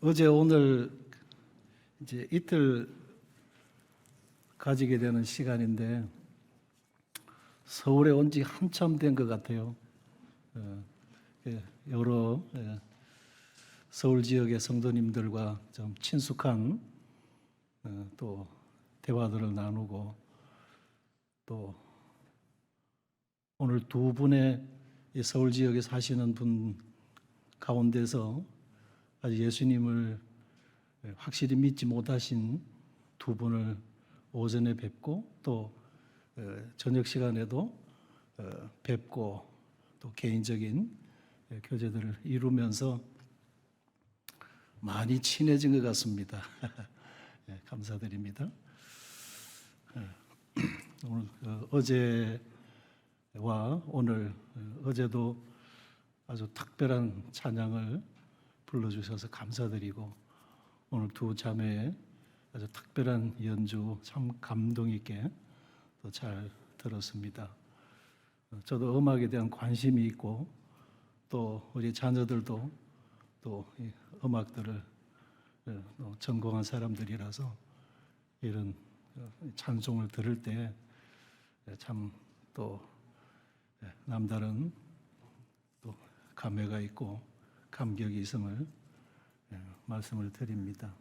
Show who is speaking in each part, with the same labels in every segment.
Speaker 1: 어제 오늘 이제 이틀 가지게 되는 시간인데 서울에 온 지 한참 된 것 같아요. 여러 서울 지역의 성도님들과 좀 친숙한 또 대화들을 나누고, 또 오늘 두 분의 서울 지역에 사시는 분 가운데서 아직 예수님을 확실히 믿지 못하신 두 분을 오전에 뵙고, 또 저녁 시간에도 뵙고, 또 개인적인 교제들을 이루면서 많이 친해진 것 같습니다. 감사드립니다. 오늘 어제와 오늘, 어제도 아주 특별한 찬양을 불러주셔서 감사드리고, 오늘 두 자매의 아주 특별한 연주 참 감동 있게 또 잘 들었습니다. 저도 음악에 대한 관심이 있고, 또 우리 자녀들도 또 음악들을 전공한 사람들이라서 이런 찬송을 들을 때 참 또 남다른 또 감회가 있고 감격이 있음을 말씀을 드립니다.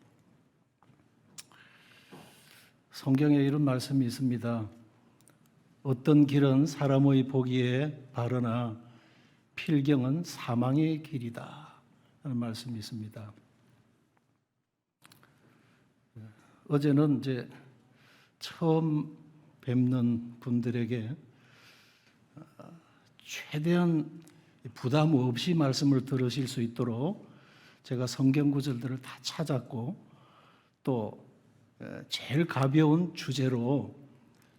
Speaker 1: 성경에 이런 말씀이 있습니다. 어떤 길은 사람의 보기에 바르나 필경은 사망의 길이다 하는 말씀이 있습니다. 어제는 이제 처음 뵙는 분들에게 최대한 부담 없이 말씀을 들으실 수 있도록 제가 성경 구절들을 다 찾았고, 또 제일 가벼운 주제로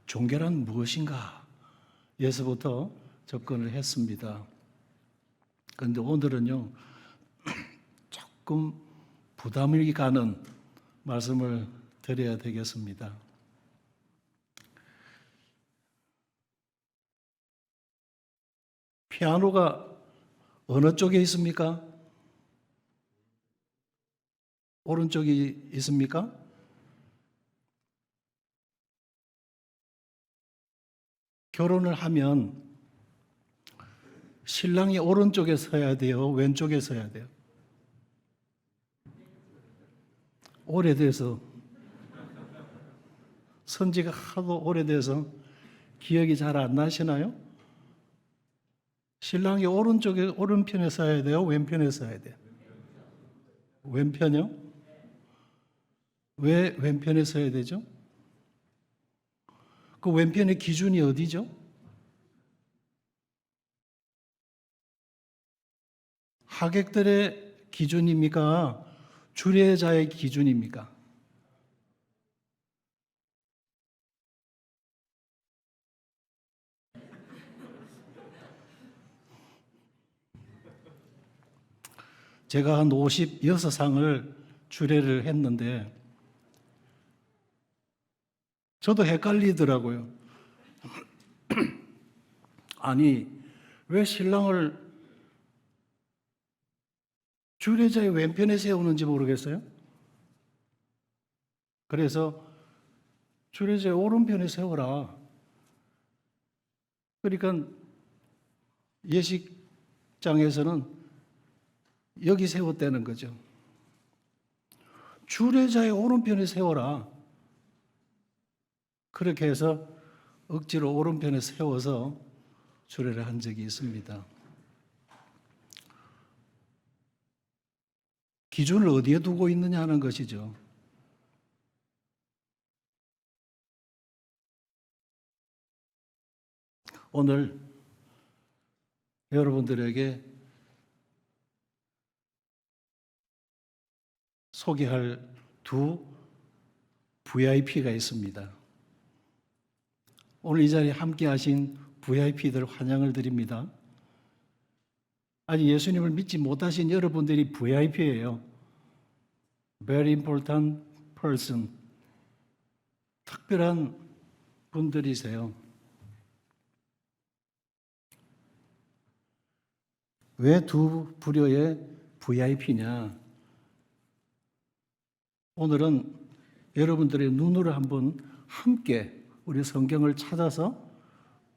Speaker 1: 종교란 무엇인가 에서부터 접근을 했습니다. 그런데 오늘은요, 조금 부담이 가는 말씀을 드려야 되겠습니다. 피아노가 어느 쪽에 있습니까? 오른쪽에 있습니까? 결혼을 하면 신랑이 오른쪽에 서야 돼요? 왼쪽에 서야 돼요? 오래돼서, 선지가 하도 오래돼서 기억이 잘 안 나시나요? 신랑이 오른편에 서야 돼요? 왼편에 서야 돼요? 왼편이요? 왜 왼편에 서야 되죠? 그 왼편의 기준이 어디죠? 하객들의 기준입니까? 주례자의 기준입니까? 제가 한 56상을 주례를 했는데 저도 헷갈리더라고요. 아니, 왜 신랑을 주례자의 왼편에 세우는지 모르겠어요. 그래서 주례자의 오른편에 세워라. 그러니까 예식장에서는 여기 세웠다는 거죠. 주례자의 오른편에 세워라. 그렇게 해서 억지로 오른편에 세워서 주례를 한 적이 있습니다. 기준을 어디에 두고 있느냐 하는 것이죠. 오늘 여러분들에게 소개할 두 VIP가 있습니다. 오늘 이 자리에 함께 하신 VIP들 환영을 드립니다. 아직 예수님을 믿지 못하신 여러분들이 VIP예요. Very important person. 특별한 분들이세요. 왜 두 부류의 VIP냐? 오늘은 여러분들의 눈으로 한번 함께 우리 성경을 찾아서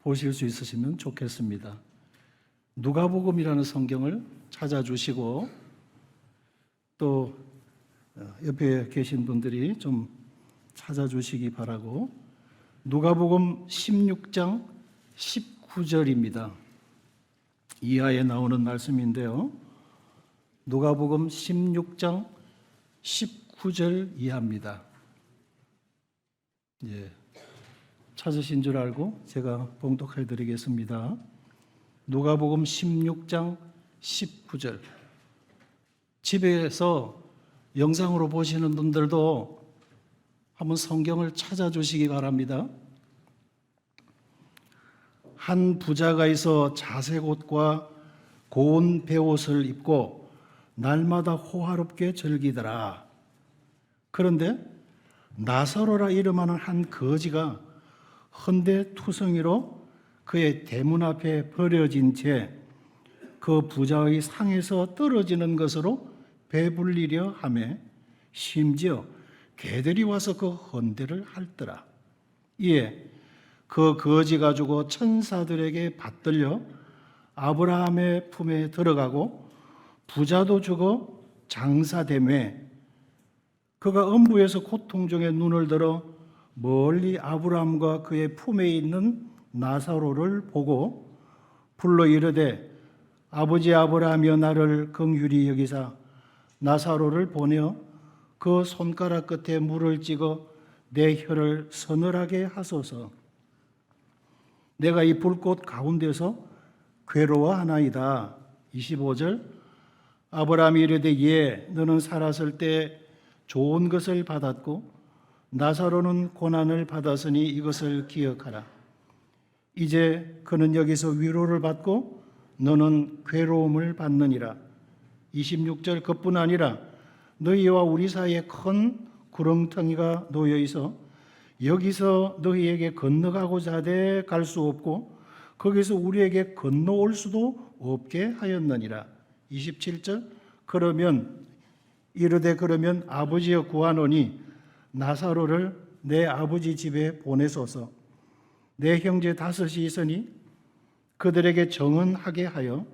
Speaker 1: 보실 수 있으시면 좋겠습니다. 누가복음이라는 성경을 찾아주시고 또 옆에 계신 분들이 좀 찾아주시기 바라고, 누가복음 16장 19절입니다. 이하에 나오는 말씀인데요. 누가복음 16장 19절 이하입니다. 찾으신 줄 알고 제가 봉독해 드리겠습니다. 누가복음 16장 19절. 집에서 영상으로 보시는 분들도 한번 성경을 찾아주시기 바랍니다. 한 부자가 있어 자색 옷과 고운 베옷을 입고 날마다 호화롭게 즐기더라. 그런데 나사로라 이름하는 한 거지가 헌데투성이로 그의 대문 앞에 버려진 채 그 부자의 상에서 떨어지는 것으로 배불리려 하매 심지어 개들이 와서 그 헌데를 핥더라. 이에 그 거지가 죽어 천사들에게 받들려 아브라함의 품에 들어가고 부자도 죽어 장사되매 그가 음부에서 고통 중에 눈을 들어 멀리 아브라함과 그의 품에 있는 나사로를 보고 불러 이르되 아버지 아브라함이여 나를 긍휼히 여기사 나사로를 보내어 그 손가락 끝에 물을 찍어 내 혀를 서늘하게 하소서. 내가 이 불꽃 가운데서 괴로워하나이다. 25절. 아브라함이 이르되 예, 너는 살았을 때 좋은 것을 받았고 나사로는 고난을 받았으니 이것을 기억하라. 이제 그는 여기서 위로를 받고 너는 괴로움을 받느니라. 26절. 그뿐 아니라 너희와 우리 사이에 큰 구렁텅이가 놓여 있어 여기서 너희에게 건너가고자 하되 갈 수 없고 거기서 우리에게 건너올 수도 없게 하였느니라. 27절. 그러면 아버지여 구하노니 나사로를 내 아버지 집에 보내소서. 내 형제 5이 있으니 그들에게 정언하게 하여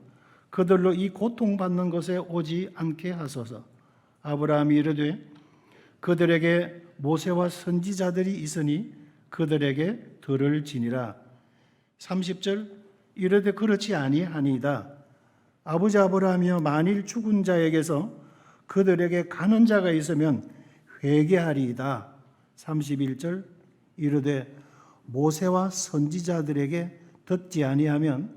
Speaker 1: 그들로 이 고통받는 것에 오지 않게 하소서. 아브라함이 이르되 그들에게 모세와 선지자들이 있으니 그들에게 들을지니라. 30절. 이르되 그렇지 아니하니이다. 아버지 아브라함이여 만일 죽은 자에게서 그들에게 가는 자가 있으면 회개하리이다. 31절. 이르되 모세와 선지자들에게 듣지 아니하면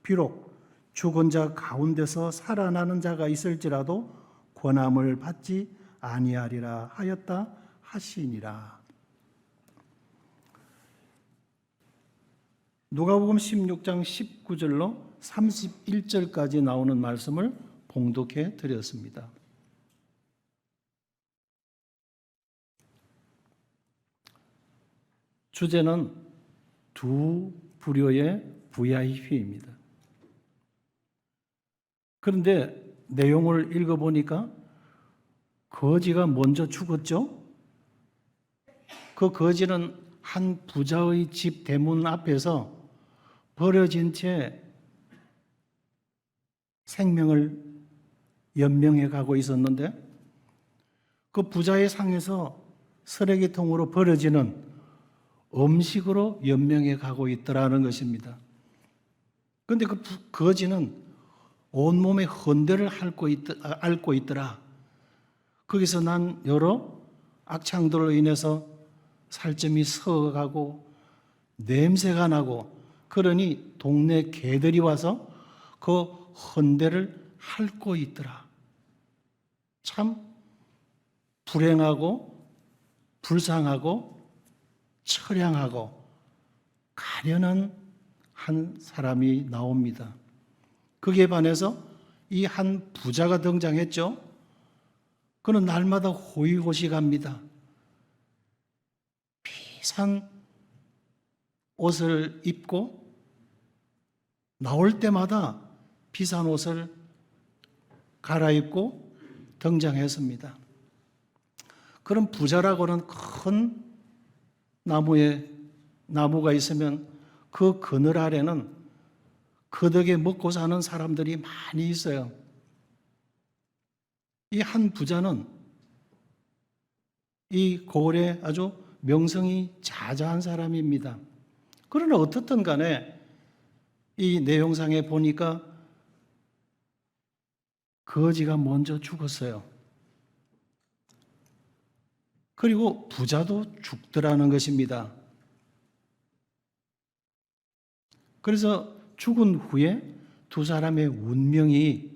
Speaker 1: 비록 죽은 자 가운데서 살아나는 자가 있을지라도 권함을 받지 아니하리라 하였다 하시니라. 누가복음 16장 19절로 31절까지 나오는 말씀을 봉독해 드렸습니다. 주제는 두 부류의 VIP입니다. 그런데 내용을 읽어보니까 거지가 먼저 죽었죠? 그 거지는 한 부자의 집 대문 앞에서 버려진 채 생명을 연명해 가고 있었는데 그 부자의 상에서 쓰레기통으로 버려지는 음식으로 연명해 가고 있더라는 것입니다. 그런데 그 거지는 온몸에 헌데를 앓고 있더라. 거기서 난 여러 악창들로 인해서 살점이 썩어가고 냄새가 나고 그러니 동네 개들이 와서 그 헌데를 핥고 있더라. 참 불행하고 불쌍하고 처량하고 가련한 한 사람이 나옵니다. 거기에 반해서 이 한 부자가 등장했죠. 그는 날마다 호의호식합니다. 비싼 옷을 입고 나올 때마다 비싼 옷을 갈아입고 등장했습니다. 그 그런 부자라고는 큰 나무가 있으면 그 그늘 아래는 그 덕에 먹고 사는 사람들이 많이 있어요. 이 한 부자는 이 고을에 아주 명성이 자자한 사람입니다. 그러나 어떻든 간에 이 내용상에 보니까 거지가 먼저 죽었어요. 그리고 부자도 죽더라는 것입니다. 그래서 죽은 후에 두 사람의 운명이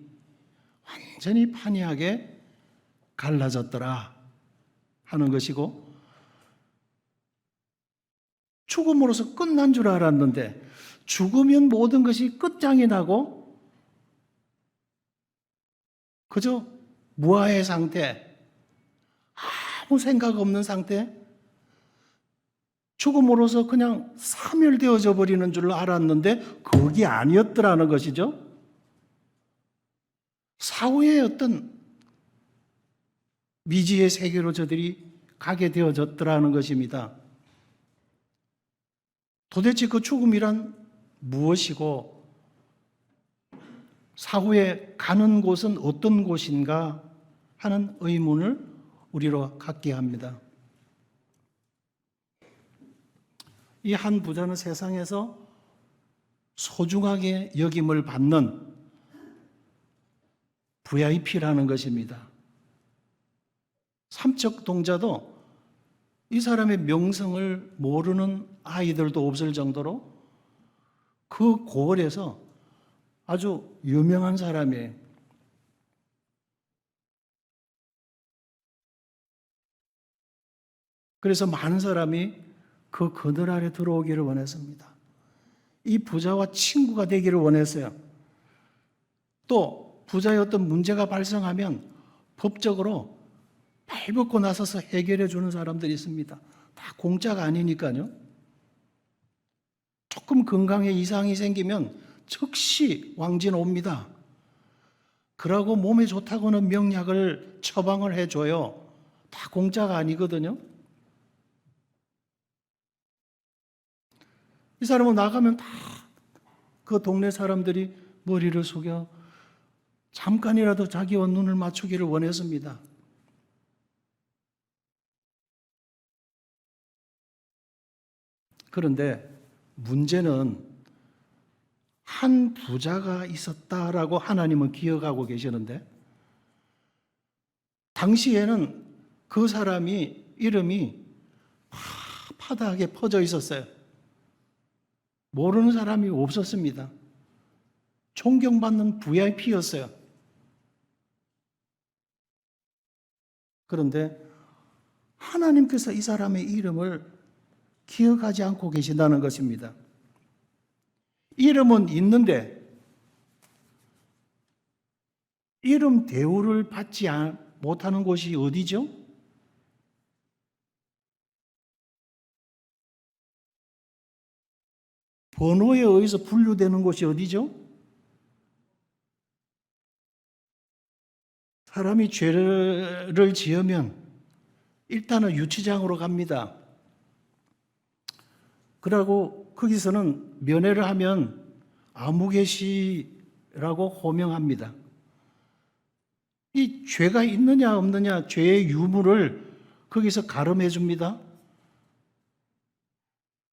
Speaker 1: 완전히 판이하게 갈라졌더라 하는 것이고, 죽음으로써 끝난 줄 알았는데 죽으면 모든 것이 끝장이 나고 그저 무아의 상태, 아무 생각 없는 상태, 죽음으로써 그냥 사멸되어져 버리는 줄 알았는데 그게 아니었더라는 것이죠. 사후의 어떤 미지의 세계로 저들이 가게 되어졌더라는 것입니다. 도대체 그 죽음이란 무엇이고 사후에 가는 곳은 어떤 곳인가 하는 의문을 우리로 갖게 합니다. 이 한 부자는 세상에서 소중하게 여김을 받는 VIP라는 것입니다. 삼척 동자도 이 사람의 명성을 모르는 아이들도 없을 정도로 그 고을에서 아주 유명한 사람이에요. 그래서 많은 사람이 그 그늘 아래 들어오기를 원했습니다. 이 부자와 친구가 되기를 원했어요. 또 부자의 어떤 문제가 발생하면 법적으로 발벗고 나서서 해결해 주는 사람들이 있습니다. 다 공짜가 아니니까요. 조금 건강에 이상이 생기면 즉시 왕진 옵니다. 그러고 몸에 좋다고는 명약을 처방을 해줘요. 다 공짜가 아니거든요. 이 사람은 나가면 다 그 동네 사람들이 머리를 숙여 잠깐이라도 자기와 눈을 맞추기를 원했습니다. 그런데 문제는 한 부자가 있었다라고 하나님은 기억하고 계시는데 당시에는 그 사람이 이름이 파다하게 퍼져 있었어요. 모르는 사람이 없었습니다. 존경받는 VIP였어요. 그런데 하나님께서 이 사람의 이름을 기억하지 않고 계신다는 것입니다. 이름은 있는데 이름 대우를 받지 못하는 곳이 어디죠? 번호에 의해서 분류되는 곳이 어디죠? 사람이 죄를 지으면 일단은 유치장으로 갑니다. 그러고 거기서는 면회를 하면 아무개시라고 호명합니다. 이 죄가 있느냐 없느냐 죄의 유무를 거기서 가름해 줍니다.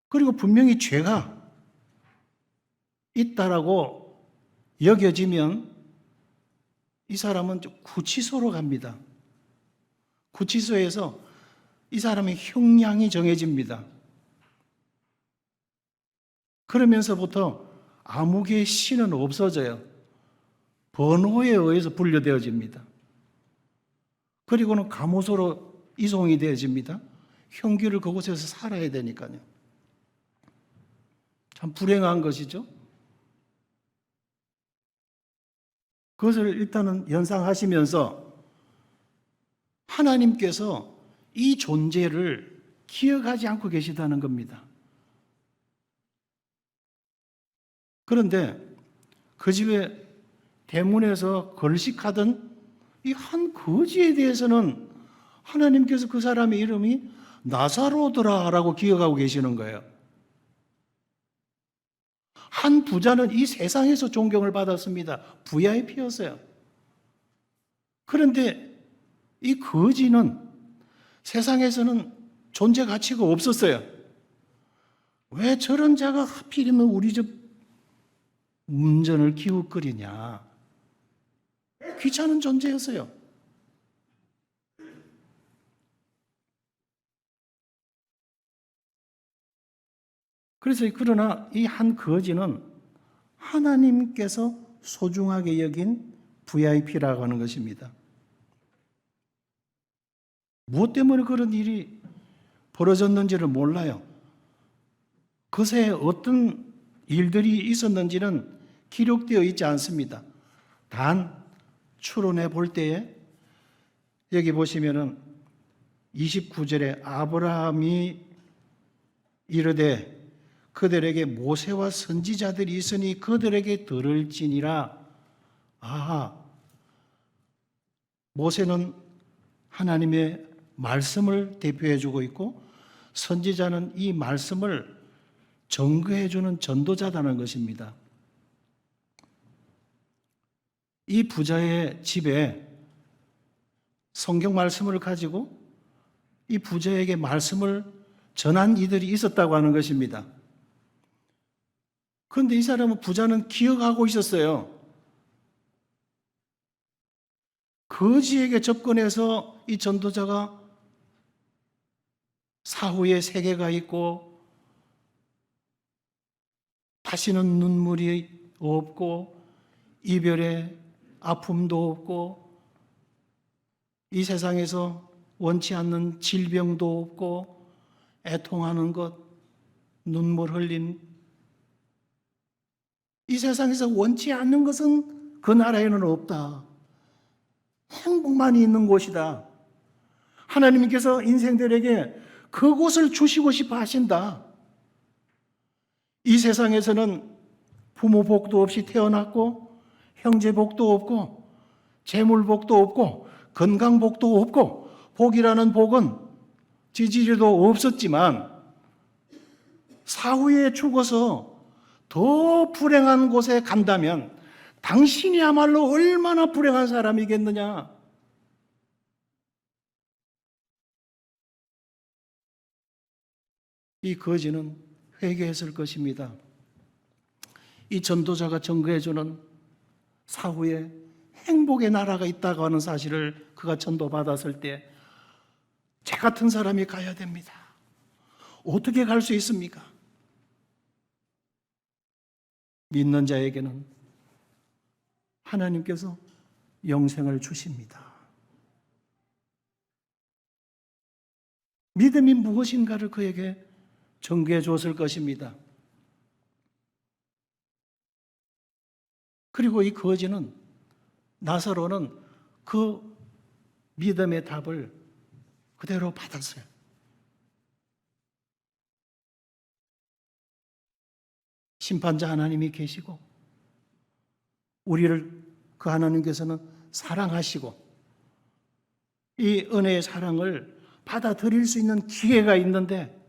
Speaker 1: 그리고 분명히 죄가 있다라고 여겨지면 이 사람은 구치소로 갑니다. 구치소에서 이 사람의 형량이 정해집니다. 그러면서부터 암흑의 신은 없어져요. 번호에 의해서 분류되어집니다. 그리고는 감호소로 이송이 되어집니다. 형기를 그곳에서 살아야 되니까요. 참 불행한 것이죠. 그것을 일단은 연상하시면서 하나님께서 이 존재를 기억하지 않고 계시다는 겁니다. 그런데 그 집에 대문에서 걸식하던 이 한 거지에 대해서는 하나님께서 그 사람의 이름이 나사로더라라고 기억하고 계시는 거예요. 한 부자는 이 세상에서 존경을 받았습니다. VIP였어요. 그런데 이 거지는 세상에서는 존재 가치가 없었어요. 왜 저런 자가 하필이면 우리 집 문전을 기웃거리냐. 귀찮은 존재였어요. 그래서 그러나 이 한 거지는 하나님께서 소중하게 여긴 VIP라고 하는 것입니다. 무엇 때문에 그런 일이 벌어졌는지를 몰라요. 그새 어떤 일들이 있었는지는 기록되어 있지 않습니다. 단 추론해 볼 때에 여기 보시면은 29절에 아브라함이 이르되 그들에게 모세와 선지자들이 있으니 그들에게 들을지니라. 모세는 하나님의 말씀을 대표해 주고 있고 선지자는 이 말씀을 전거해 주는 전도자다는 것입니다. 이 부자의 집에 성경 말씀을 가지고 이 부자에게 말씀을 전한 이들이 있었다고 하는 것입니다. 그런데 이 사람은 부자는 기억하고 있었어요. 거지에게 접근해서 이 전도자가 사후에 세계가 있고 다시는 눈물이 없고 이별의 아픔도 없고 이 세상에서 원치 않는 질병도 없고 애통하는 것, 눈물 흘린 이 세상에서 원치 않는 것은 그 나라에는 없다. 행복만이 있는 곳이다. 하나님께서 인생들에게 그곳을 주시고 싶어 하신다. 이 세상에서는 부모 복도 없이 태어났고 형제 복도 없고 재물 복도 없고 건강 복도 없고 복이라는 복은 지지리도 없었지만 사후에 죽어서 더 불행한 곳에 간다면 당신이야말로 얼마나 불행한 사람이겠느냐. 이 거지는 회개했을 것입니다. 이 전도자가 전거해주는 사후에 행복의 나라가 있다고 하는 사실을 그가 전도받았을 때 제 같은 사람이 가야 됩니다. 어떻게 갈 수 있습니까? 믿는 자에게는 하나님께서 영생을 주십니다. 믿음이 무엇인가를 그에게 전개해 줬을 것입니다. 그리고 이 거지는 나사로는 그 믿음의 답을 그대로 받았어요. 심판자 하나님이 계시고 우리를 그 하나님께서는 사랑하시고 이 은혜의 사랑을 받아들일 수 있는 기회가 있는데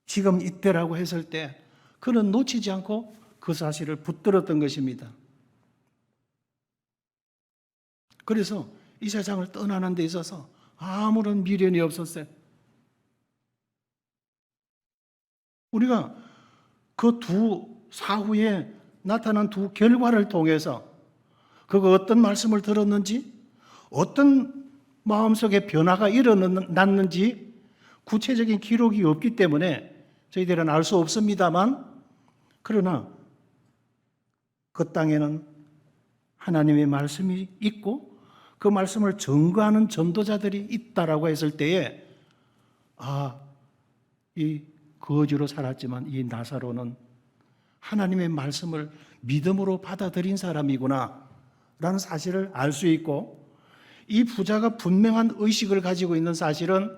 Speaker 1: 지금 이때라고 했을 때 그는 놓치지 않고 그 사실을 붙들었던 것입니다. 그래서 이 세상을 떠나는 데 있어서 아무런 미련이 없었어요. 우리가 그 두 사후에 나타난 두 결과를 통해서 그가 어떤 말씀을 들었는지 어떤 마음속에 변화가 일어났는지 구체적인 기록이 없기 때문에 저희들은 알 수 없습니다만 그러나 그 땅에는 하나님의 말씀이 있고 그 말씀을 전거하는 전도자들이 있다라고 했을 때에 이 거지로 살았지만 이 나사로는 하나님의 말씀을 믿음으로 받아들인 사람이구나 라는 사실을 알 수 있고 이 부자가 분명한 의식을 가지고 있는 사실은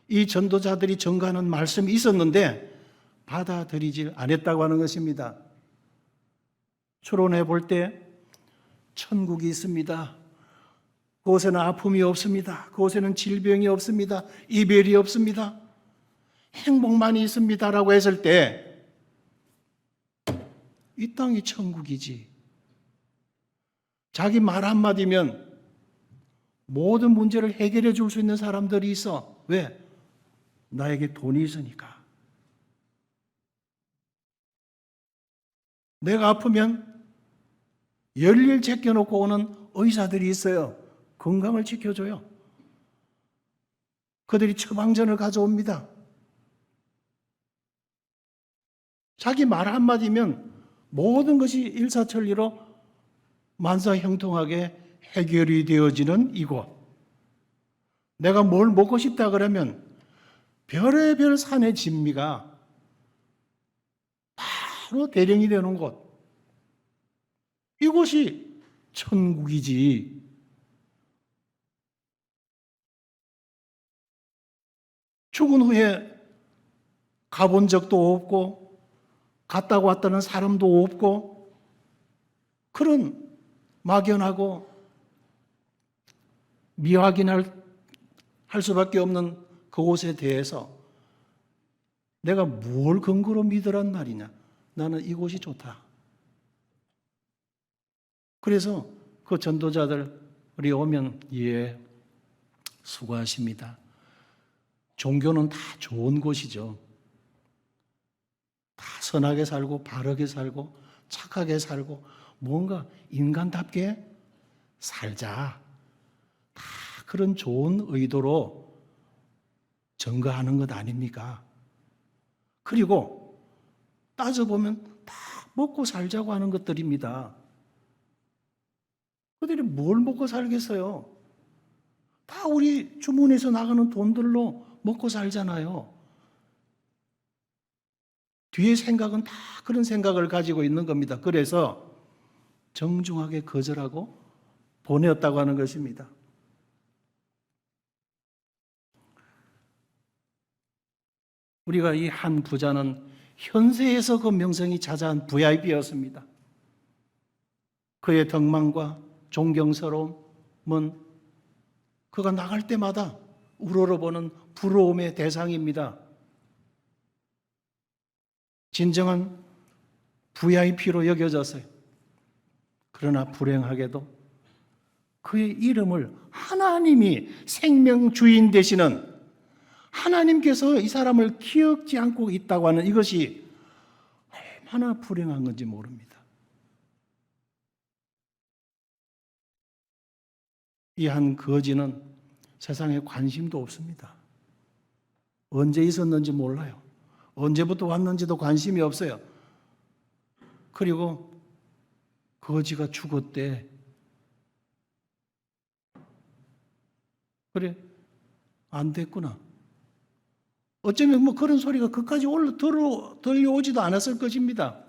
Speaker 1: 이 전도자들이 전가하는 말씀이 있었는데 받아들이지 않았다고 하는 것입니다. 추론해 볼 때 천국이 있습니다. 그곳에는 아픔이 없습니다. 그곳에는 질병이 없습니다. 이별이 없습니다. 행복만이 있습니다라고 했을 때 이 땅이 천국이지. 자기 말 한마디면 모든 문제를 해결해 줄 수 있는 사람들이 있어. 왜? 나에게 돈이 있으니까. 내가 아프면 열일 제껴놓고 오는 의사들이 있어요. 건강을 지켜줘요. 그들이 처방전을 가져옵니다. 자기 말 한마디면 모든 것이 일사천리로 만사형통하게 해결이 되어지는 이곳. 내가 뭘 먹고 싶다 그러면 별의별 산의 진미가 바로 대령이 되는 곳. 이곳이 천국이지. 죽은 후에 가본 적도 없고 갔다 왔다는 사람도 없고 그런 막연하고 미확인할 수밖에 없는 그곳에 대해서 내가 뭘 근거로 믿으란 말이냐. 나는 이곳이 좋다. 그래서 그 전도자들이 오면 예, 수고하십니다. 종교는 다 좋은 곳이죠. 다 선하게 살고 바르게 살고 착하게 살고 뭔가 인간답게 살자. 다 그런 좋은 의도로 증거하는 것 아닙니까? 그리고 따져보면 다 먹고 살자고 하는 것들입니다. 그들이 뭘 먹고 살겠어요? 다 우리 주문에서 나가는 돈들로 먹고 살잖아요. 뒤에 생각은 다 그런 생각을 가지고 있는 겁니다. 그래서 정중하게 거절하고 보내었다고 하는 것입니다. 우리가 이 한 부자는 현세에서 그 명성이 자자한 VIP였습니다. 그의 덕망과 존경스러움은 그가 나갈 때마다 우러러보는 부러움의 대상입니다. 진정한 VIP로 여겨졌어요. 그러나 불행하게도 그의 이름을 하나님이 생명 주인 되시는 하나님께서 이 사람을 기억지 않고 있다고 하는 이것이 얼마나 불행한 건지 모릅니다. 이 한 거지는 세상에 관심도 없습니다. 언제 있었는지 몰라요. 언제부터 왔는지도 관심이 없어요. 그리고 거지가 죽었대. 그래, 안 됐구나. 어쩌면 뭐 그런 소리가 그까지 들려오지도 않았을 것입니다.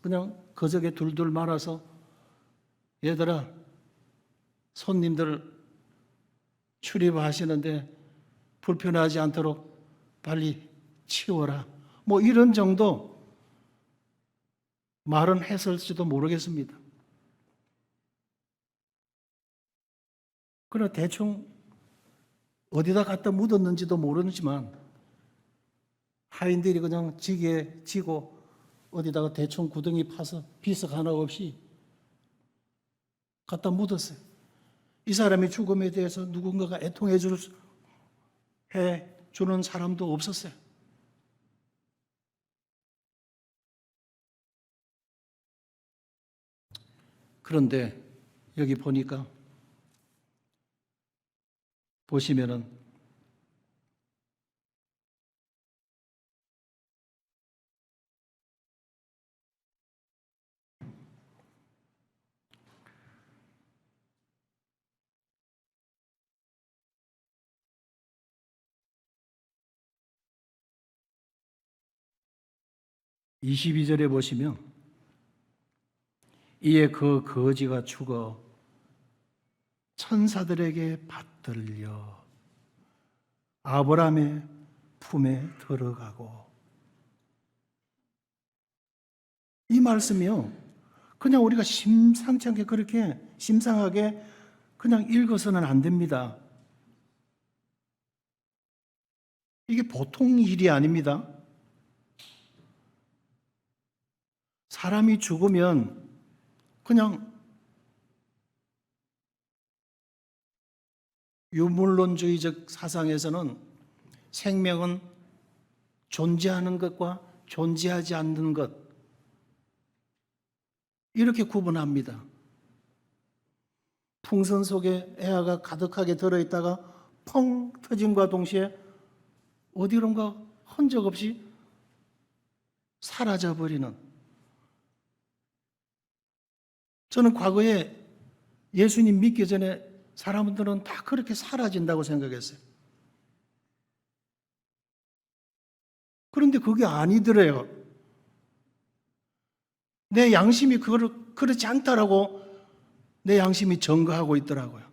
Speaker 1: 그냥 거적에 둘둘 말아서 얘들아, 손님들 출입하시는데 불편하지 않도록 빨리 치워라. 뭐 이런 정도 말은 했을지도 모르겠습니다. 그러나 대충 어디다 갖다 묻었는지도 모르지만 하인들이 그냥 지게 지고 어디다가 대충 구덩이 파서 비석 하나 없이 갖다 묻었어요. 이 사람의 죽음에 대해서 누군가가 애통해 주는 사람도 없었어요. 그런데 여기 보니까 보시면은 (22절에) 보시면 이에 그 거지가 죽어 천사들에게 받들려 아브라함의 품에 들어가고, 이 말씀이요, 그냥 우리가 심상치 않게 그렇게 심상하게 그냥 읽어서는 안 됩니다. 이게 보통 일이 아닙니다. 사람이 죽으면 그냥 유물론주의적 사상에서는 생명은 존재하는 것과 존재하지 않는 것, 이렇게 구분합니다. 풍선 속에 애아가 가득하게 들어있다가 펑 터짐과 동시에 어디론가 흔적 없이 사라져버리는, 저는 과거에 예수님 믿기 전에 사람들은 다 그렇게 사라진다고 생각했어요. 그런데 그게 아니더래요. 내 양심이 그렇지 않다라고 내 양심이 증거하고 있더라고요.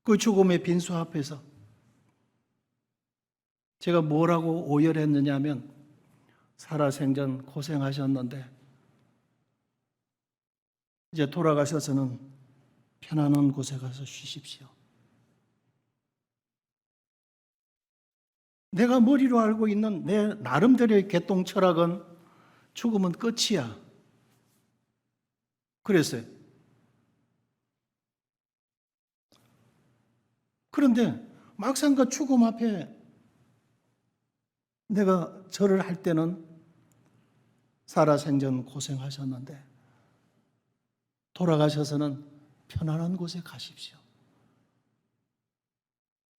Speaker 1: 그 죽음의 빈수 앞에서 제가 뭐라고 오열했느냐 하면, 살아생전 고생하셨는데 이제 돌아가셔서는 편안한 곳에 가서 쉬십시오. 내가 머리로 알고 있는 내 나름대로의 개똥 철학은 죽음은 끝이야. 그랬어요. 그런데 막상 그 죽음 앞에 내가 절을 할 때는 살아생전 고생하셨는데 돌아가셔서는 편안한 곳에 가십시오.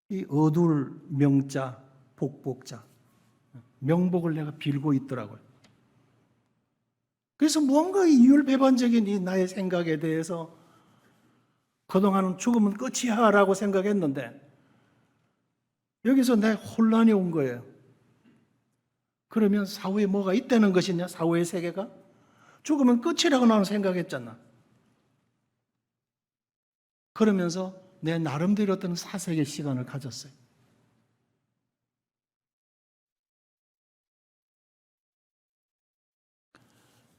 Speaker 1: 이 어둘 명자, 복복자, 명복을 내가 빌고 있더라고요. 그래서 무언가 이율배반적인 이 나의 생각에 대해서 그동안은 죽으면 끝이야 라고 생각했는데 여기서 내 혼란이 온 거예요. 그러면 사후에 뭐가 있다는 것이냐? 사후의 세계가? 죽으면 끝이라고 나는 생각했잖아. 그러면서 내 나름대로 어떤 사색의 시간을 가졌어요.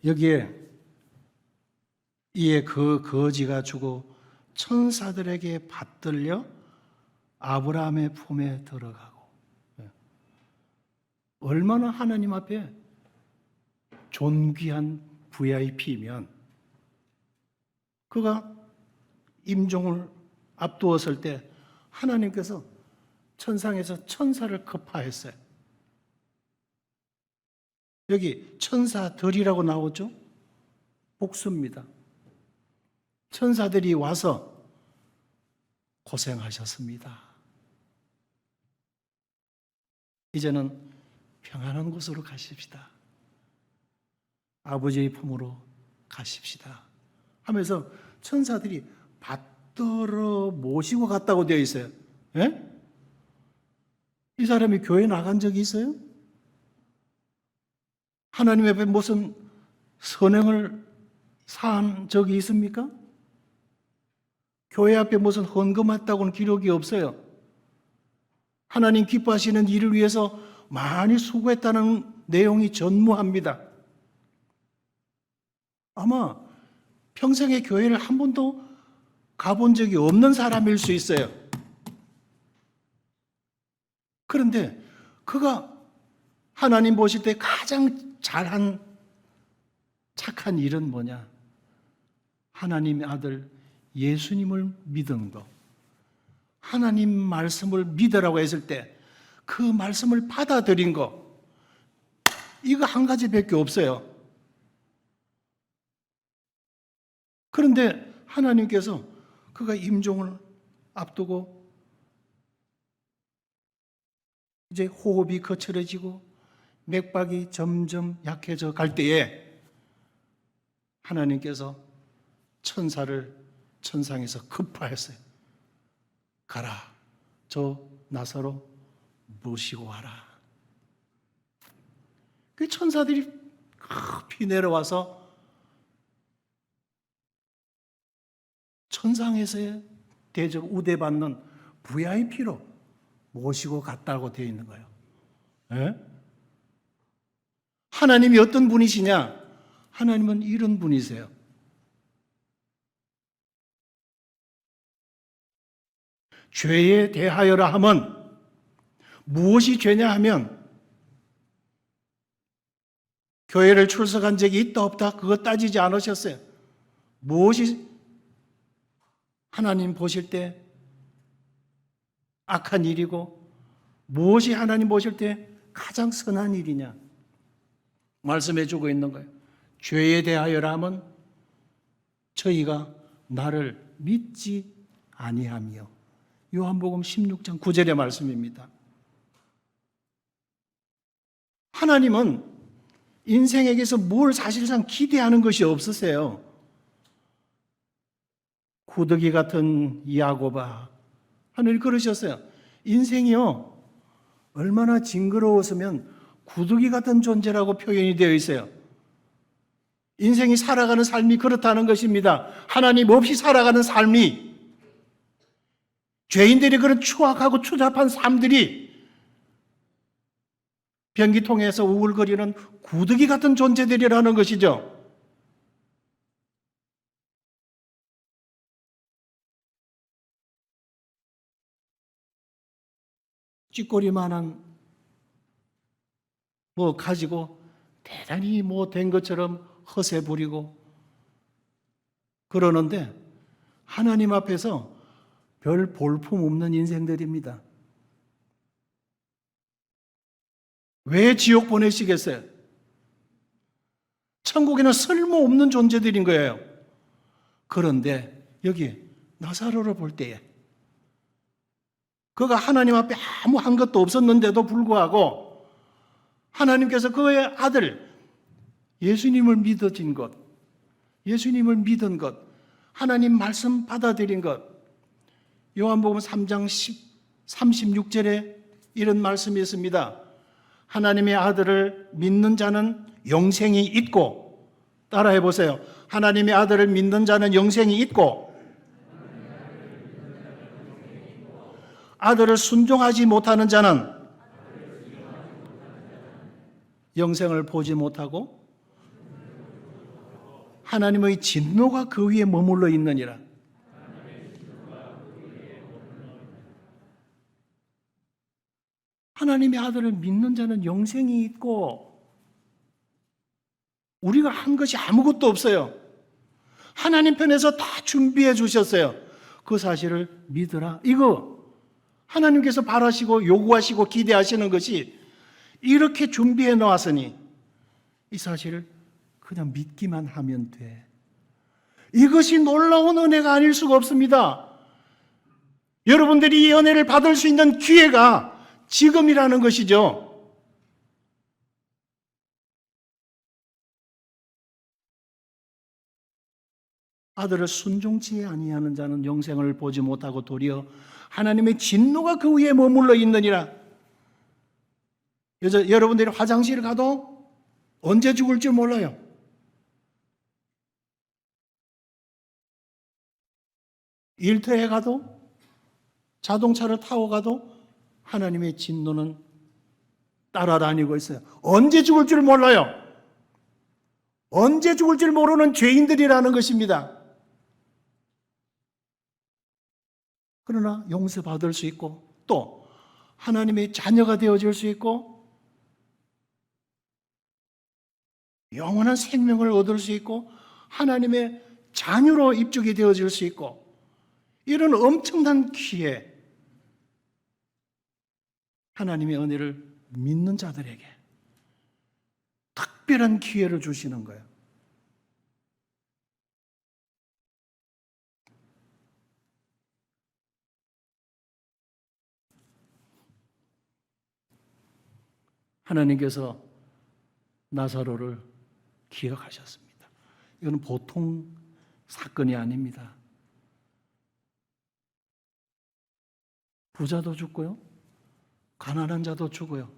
Speaker 1: 여기에 이에 그 거지가 주고 천사들에게 받들려 아브라함의 품에 들어가고, 얼마나 하나님 앞에 존귀한 VIP면 그가 임종을 앞두었을 때 하나님께서 천상에서 천사를 급파했어요. 여기 천사들이라고 나오죠? 복수입니다. 천사들이 와서 고생하셨습니다. 이제는 평안한 곳으로 가십시다. 아버지의 품으로 가십시다. 하면서 천사들이 받들어 모시고 갔다고 되어 있어요. 예? 이 사람이 교회 나간 적이 있어요? 하나님 앞에 무슨 선행을 사한 적이 있습니까? 교회 앞에 무슨 헌금했다고는 기록이 없어요. 하나님 기뻐하시는 일을 위해서 많이 수고했다는 내용이 전무합니다. 아마 평생에 교회를 한 번도 가본 적이 없는 사람일 수 있어요. 그런데 그가 하나님 보실 때 가장 잘한 착한 일은 뭐냐? 하나님의 아들 예수님을 믿은 것. 하나님 말씀을 믿으라고 했을 때 그 말씀을 받아들인 것. 이거 한 가지밖에 없어요. 그런데 하나님께서 그가 임종을 앞두고 이제 호흡이 거칠어지고 맥박이 점점 약해져 갈 때에 하나님께서 천사를 천상에서 급파했어요. 가라, 저 나사로 모시고 와라. 그 천사들이 급히 내려와서 천상에서의 대접 우대받는 VIP로 모시고 갔다고 되어 있는 거예요. 예? 하나님이 어떤 분이시냐? 하나님은 이런 분이세요. 죄에 대하여라 하면 무엇이 죄냐 하면 교회를 출석한 적이 있다 없다 그거 따지지 않으셨어요. 무엇이 하나님 보실 때 악한 일이고 무엇이 하나님 보실 때 가장 선한 일이냐 말씀해 주고 있는 거예요. 죄에 대하여라 하면 저희가 나를 믿지 아니하며 요한복음 16장 9절의 말씀입니다. 하나님은 인생에게서 뭘 사실상 기대하는 것이 없으세요. 구더기 같은 야곱아, 하늘 그러셨어요. 인생이요 얼마나 징그러웠으면 구더기 같은 존재라고 표현이 되어 있어요. 인생이 살아가는 삶이 그렇다는 것입니다. 하나님 없이 살아가는 삶이, 죄인들이 그런 추악하고 추잡한 삶들이 변기통에서 우울거리는 구더기 같은 존재들이라는 것이죠. 쥐꼬리만한 뭐 가지고 대단히 뭐 된 것처럼 허세 부리고 그러는데 하나님 앞에서 별 볼품 없는 인생들입니다. 왜 지옥 보내시겠어요? 천국에는 쓸모없는 존재들인 거예요. 그런데 여기 나사로를 볼 때에 그가 하나님 앞에 아무 한 것도 없었는데도 불구하고 하나님께서 그의 아들 예수님을 믿어진 것, 예수님을 믿은 것, 하나님 말씀 받아들인 것, 요한복음 3장 36절에 이런 말씀이 있습니다. 하나님의 아들을 믿는 자는 영생이 있고, 따라해 보세요. 하나님의 아들을 믿는 자는 영생이 있고, 아들을 순종하지 못하는 자는 영생을 보지 못하고 하나님의 진노가 그 위에 머물러 있느니라. 하나님의 아들을 믿는 자는 영생이 있고 우리가 한 것이 아무것도 없어요. 하나님 편에서 다 준비해 주셨어요. 그 사실을 믿으라. 이거 하나님께서 바라시고 요구하시고 기대하시는 것이 이렇게 준비해 놓았으니 이 사실을 그냥 믿기만 하면 돼. 이것이 놀라운 은혜가 아닐 수가 없습니다. 여러분들이 이 은혜를 받을 수 있는 기회가 지금이라는 것이죠. 아들을 순종치 아니하는 자는 영생을 보지 못하고 도리어 하나님의 진노가 그 위에 머물러 있느니라. 여러분들이 화장실 가도 언제 죽을 줄 몰라요. 일터에 가도 자동차를 타고 가도 하나님의 진노는 따라다니고 있어요. 언제 죽을 줄 몰라요. 언제 죽을 줄 모르는 죄인들이라는 것입니다. 그러나 용서받을 수 있고 또 하나님의 자녀가 되어질 수 있고 영원한 생명을 얻을 수 있고 하나님의 자녀로 입적이 되어질 수 있고 이런 엄청난 기회, 하나님의 은혜를 믿는 자들에게 특별한 기회를 주시는 거예요. 하나님께서 나사로를 기억하셨습니다. 이건 보통 사건이 아닙니다. 부자도 죽고요. 가난한 자도 죽어요.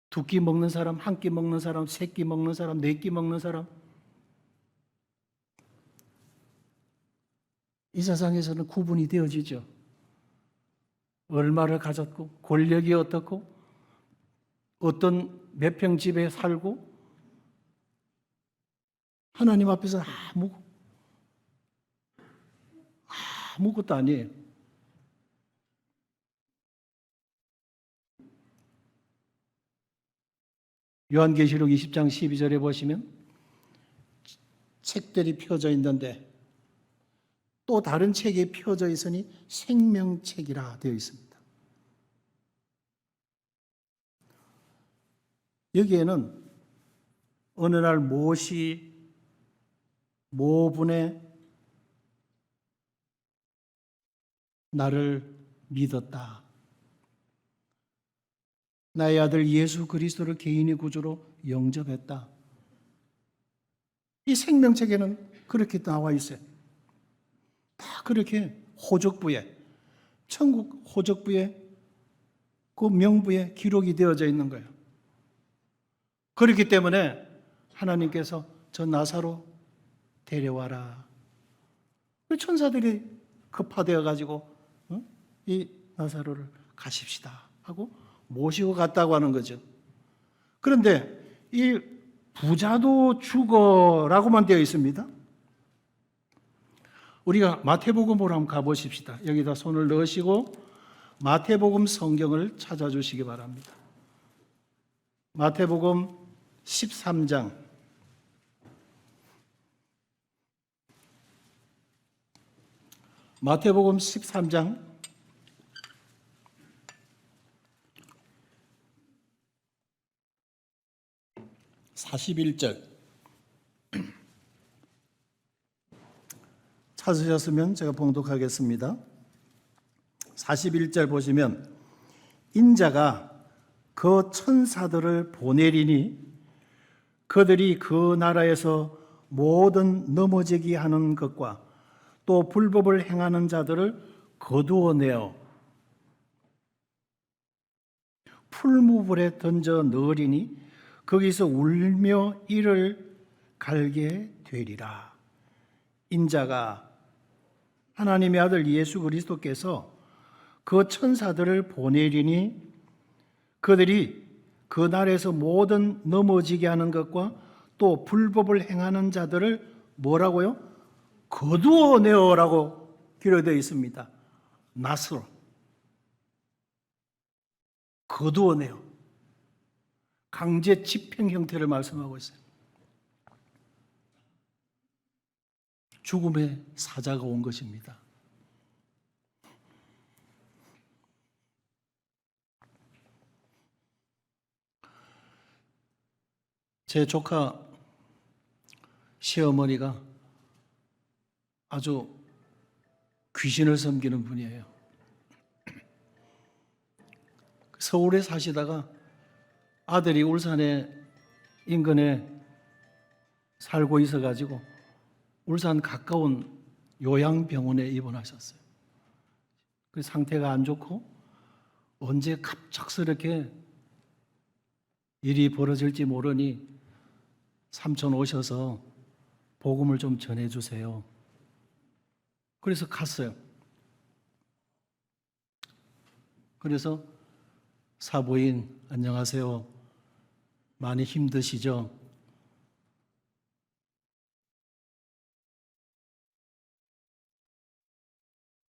Speaker 1: 두 끼 먹는 사람, 한 끼 먹는 사람, 세 끼 먹는 사람, 네 끼 먹는 사람. 이 세상에서는 구분이 되어지죠. 얼마를 가졌고, 권력이 어떻고, 어떤 몇 평 집에 살고, 하나님 앞에서 아무것도 아니에요. 요한계시록 20장 12절에 보시면 책들이 펴져 있는데 또 다른 책이 펴져 있으니 생명책이라 되어 있습니다. 여기에는 어느 날 모분의 나를 믿었다. 나의 아들 예수 그리스도를 개인의 구주로 영접했다. 이 생명책에는 그렇게 나와 있어요. 다 그렇게 호적부에, 천국 호적부에, 그 명부에 기록이 되어져 있는 거예요. 그렇기 때문에 하나님께서 저 나사로 데려와라. 천사들이 급파되어 가지고 이 나사로를 가십시다 하고 모시고 갔다고 하는 거죠. 그런데 이 부자도 죽어라고만 되어 있습니다. 우리가 마태복음으로 한번 가보십시다. 여기다 손을 넣으시고 마태복음 성경을 찾아주시기 바랍니다. 마태복음 13장 41절 찾으셨으면 제가 봉독하겠습니다. 41절 보시면 인자가 그 천사들을 보내리니 그들이 그 나라에서 모든 넘어지게 하는 것과 또 불법을 행하는 자들을 거두어내어 풀무불에 던져 넣으리니 거기서 울며 이를 갈게 되리라. 인자가 하나님의 아들 예수 그리스도께서 그 천사들을 보내리니 그들이 그 날에서 모든 넘어지게 하는 것과 또 불법을 행하는 자들을 뭐라고요? 거두어내어라고 기록되어 있습니다. 낫으로 거두어내어 강제 집행 형태를 말씀하고 있어요. 죽음의 사자가 온 것입니다. 제 조카 시어머니가 아주 귀신을 섬기는 분이에요. 서울에 사시다가 아들이 울산에 인근에 살고 있어가지고 울산 가까운 요양병원에 입원하셨어요. 그 상태가 안 좋고 언제 갑작스럽게 일이 벌어질지 모르니 삼촌 오셔서 복음을 좀 전해주세요. 그래서 갔어요. 그래서 사부인 안녕하세요. 많이 힘드시죠?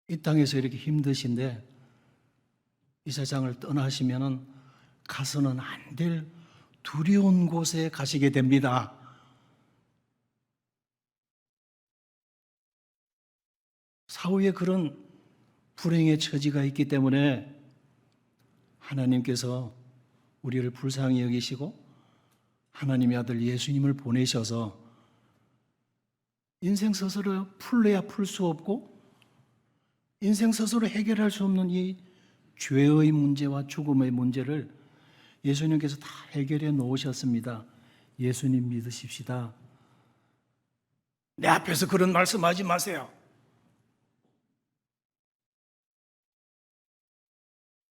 Speaker 1: 이 땅에서 이렇게 힘드신데 이 세상을 떠나시면은 가서는 안 될 두려운 곳에 가시게 됩니다. 사후에 그런 불행의 처지가 있기 때문에 하나님께서 우리를 불쌍히 여기시고 하나님의 아들 예수님을 보내셔서 인생 스스로 풀래야 풀 수 없고 인생 스스로 해결할 수 없는 이 죄의 문제와 죽음의 문제를 예수님께서 다 해결해 놓으셨습니다. 예수님 믿으십시다. 내 앞에서 그런 말씀하지 마세요.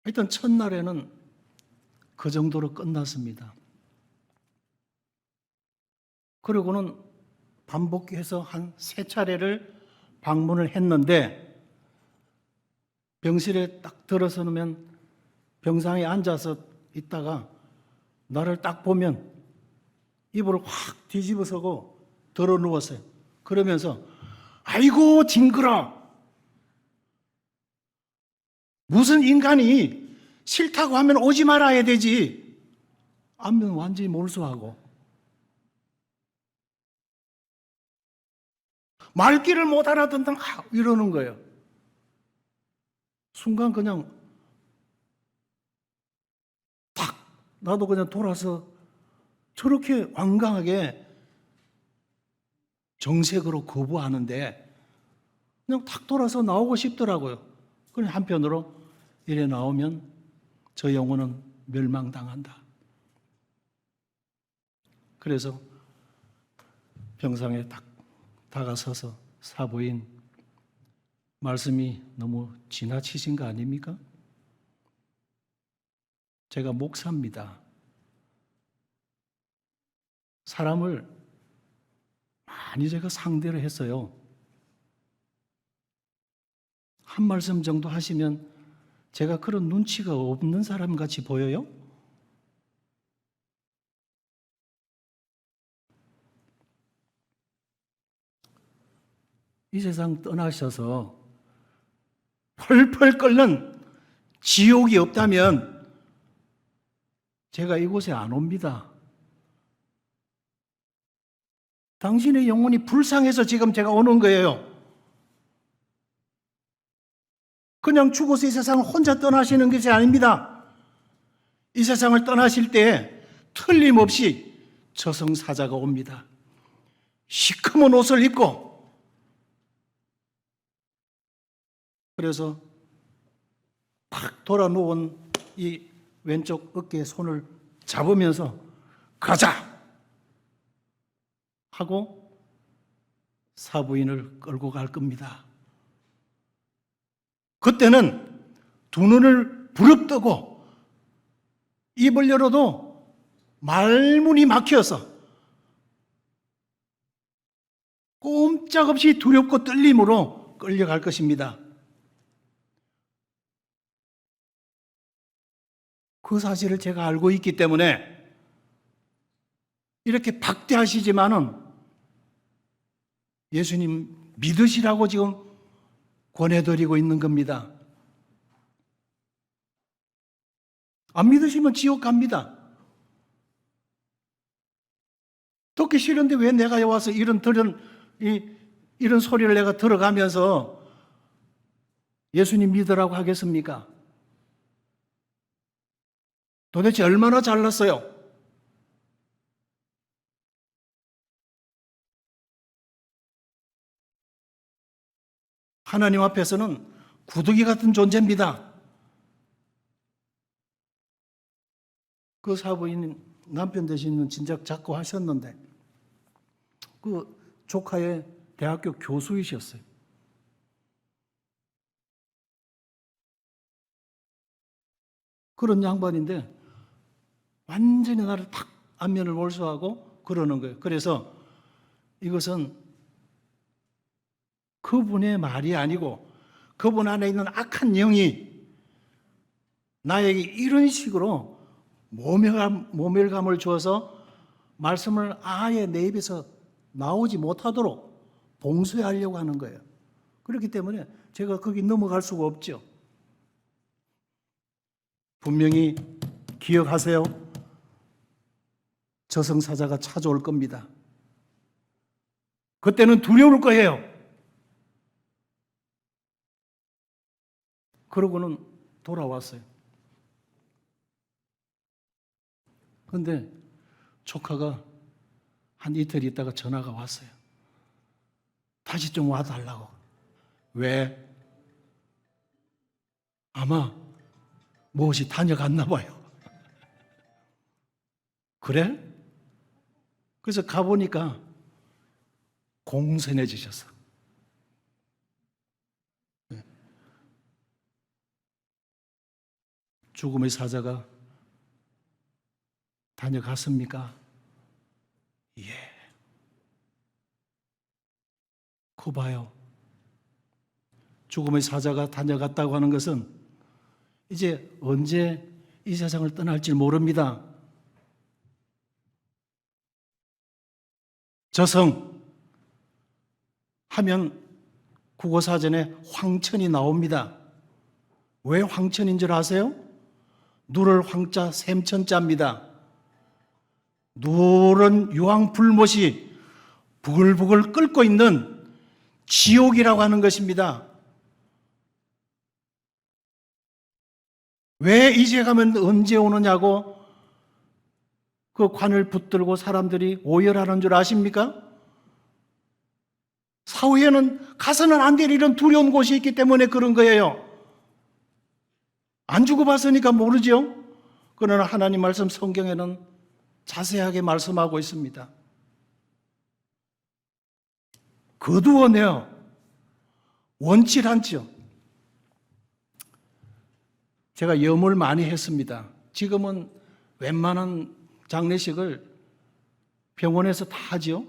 Speaker 1: 일단 첫날에는 그 정도로 끝났습니다. 그리고는 반복해서 한 3차례를 방문을 했는데 병실에 딱 들어서면 병상에 앉아서 있다가 나를 딱 보면 이불을 확 뒤집어서고 들어 누웠어요. 그러면서 아이고 징그러. 무슨 인간이 싫다고 하면 오지 말아야 되지. 안면 완전히 몰수하고 말귀를 못 알아듣는 이러는 거예요. 순간 그냥 탁 나도 그냥 돌아서 저렇게 완강하게 정색으로 거부하는데 그냥 탁 돌아서 나오고 싶더라고요. 그럼 한편으로 이래 나오면 저 영혼은 멸망당한다. 그래서 병상에 딱 다가서서 사부인, 말씀이 너무 지나치신 거 아닙니까? 제가 목사입니다. 사람을 많이 제가 상대를 했어요. 한 말씀 정도 하시면 제가 그런 눈치가 없는 사람 같이 보여요? 이 세상 떠나셔서 펄펄 끓는 지옥이 없다면 제가 이곳에 안 옵니다. 당신의 영혼이 불쌍해서 지금 제가 오는 거예요. 그냥 죽어서 이 세상을 혼자 떠나시는 것이 아닙니다. 이 세상을 떠나실 때 틀림없이 저승사자가 옵니다. 시커먼 옷을 입고. 그래서 탁 돌아 누운 이 왼쪽 어깨에 손을 잡으면서 가자 하고 사부인을 끌고 갈 겁니다. 그때는 두 눈을 부릅뜨고 입을 열어도 말문이 막혀서 꼼짝없이 두렵고 떨림으로 끌려갈 것입니다. 그 사실을 제가 알고 있기 때문에 이렇게 박대하시지만은 예수님 믿으시라고 지금 권해드리고 있는 겁니다. 안 믿으시면 지옥 갑니다. 듣기 싫은데 왜 내가 와서 이런 소리를 내가 들어가면서 예수님 믿으라고 하겠습니까? 도대체 얼마나 잘났어요? 하나님 앞에서는 구더기 같은 존재입니다. 그 사부인 남편 되시는 진작 자꾸 하셨는데 그 조카의 대학교 교수이셨어요. 그런 양반인데 완전히 나를 탁 안면을 몰수하고 그러는 거예요. 그래서 이것은 그분의 말이 아니고 그분 안에 있는 악한 영이 나에게 이런 식으로 모멸감을 주어서 말씀을 아예 내 입에서 나오지 못하도록 봉쇄하려고 하는 거예요. 그렇기 때문에 제가 거기 넘어갈 수가 없죠. 분명히 기억하세요. 저승사자가 찾아올 겁니다. 그때는 두려울 거예요. 그러고는 돌아왔어요. 그런데 조카가 한 이틀 있다가 전화가 왔어요. 다시 좀 와달라고. 왜? 아마 무엇이 다녀갔나 봐요. 그래? 그래서 가보니까 공손해지셨어. 죽음의 사자가 다녀갔습니까? 예. 그 봐요. 죽음의 사자가 다녀갔다고 하는 것은 이제 언제 이 세상을 떠날지 모릅니다. 저승, 하면 국어사전에 황천이 나옵니다. 왜 황천인 줄 아세요? 누를 황자 샘천자입니다. 누런 유황불못이 부글부글 끓고 있는 지옥이라고 하는 것입니다. 왜 이제 가면 언제 오느냐고 그 관을 붙들고 사람들이 오열하는 줄 아십니까? 사후에는 가서는 안 될 이런 두려운 곳이 있기 때문에 그런 거예요. 안 죽어봤으니까 모르죠. 그러나 하나님 말씀 성경에는 자세하게 말씀하고 있습니다. 거두어내어 원치 않죠. 제가 염을 많이 했습니다. 지금은 웬만한 장례식을 병원에서 다 하죠.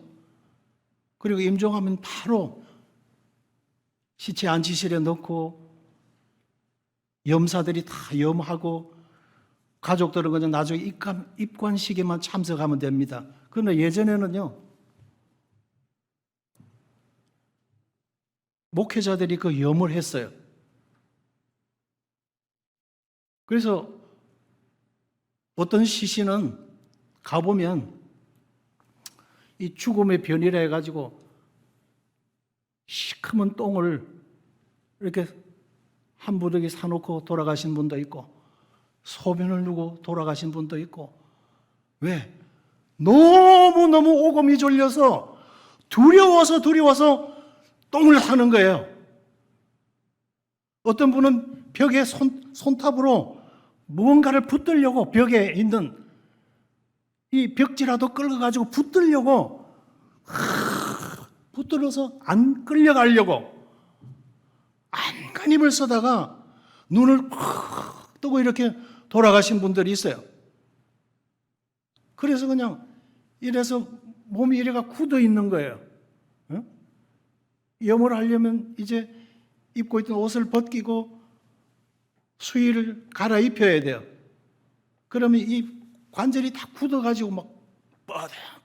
Speaker 1: 그리고 임종하면 바로 시체 안치실에 넣고 염사들이 다 염하고 가족들은 그냥 나중에 입관식에만 참석하면 됩니다. 그러나 예전에는요, 목회자들이 그 염을 했어요. 그래서 어떤 시신은 가보면 이 죽음의 변이라 해가지고 시커먼 똥을 이렇게 한 부대기 사놓고 돌아가신 분도 있고 소변을 누고 돌아가신 분도 있고. 왜? 너무너무 오금이 졸려서 두려워서 똥을 하는 거예요. 어떤 분은 벽에 손탑으로 무언가를 붙들려고 벽에 있는 이 벽지라도 끌어가지고 붙들려고 붙들어서 안 끌려가려고 안간힘을 쓰다가 눈을 푹 뜨고 이렇게 돌아가신 분들이 있어요. 그래서 그냥 이래서 몸이 이래가 굳어 있는 거예요. 염을 하려면 이제 입고 있던 옷을 벗기고 수의를 갈아입혀야 돼요. 그러면 이 관절이 다 굳어가지고 막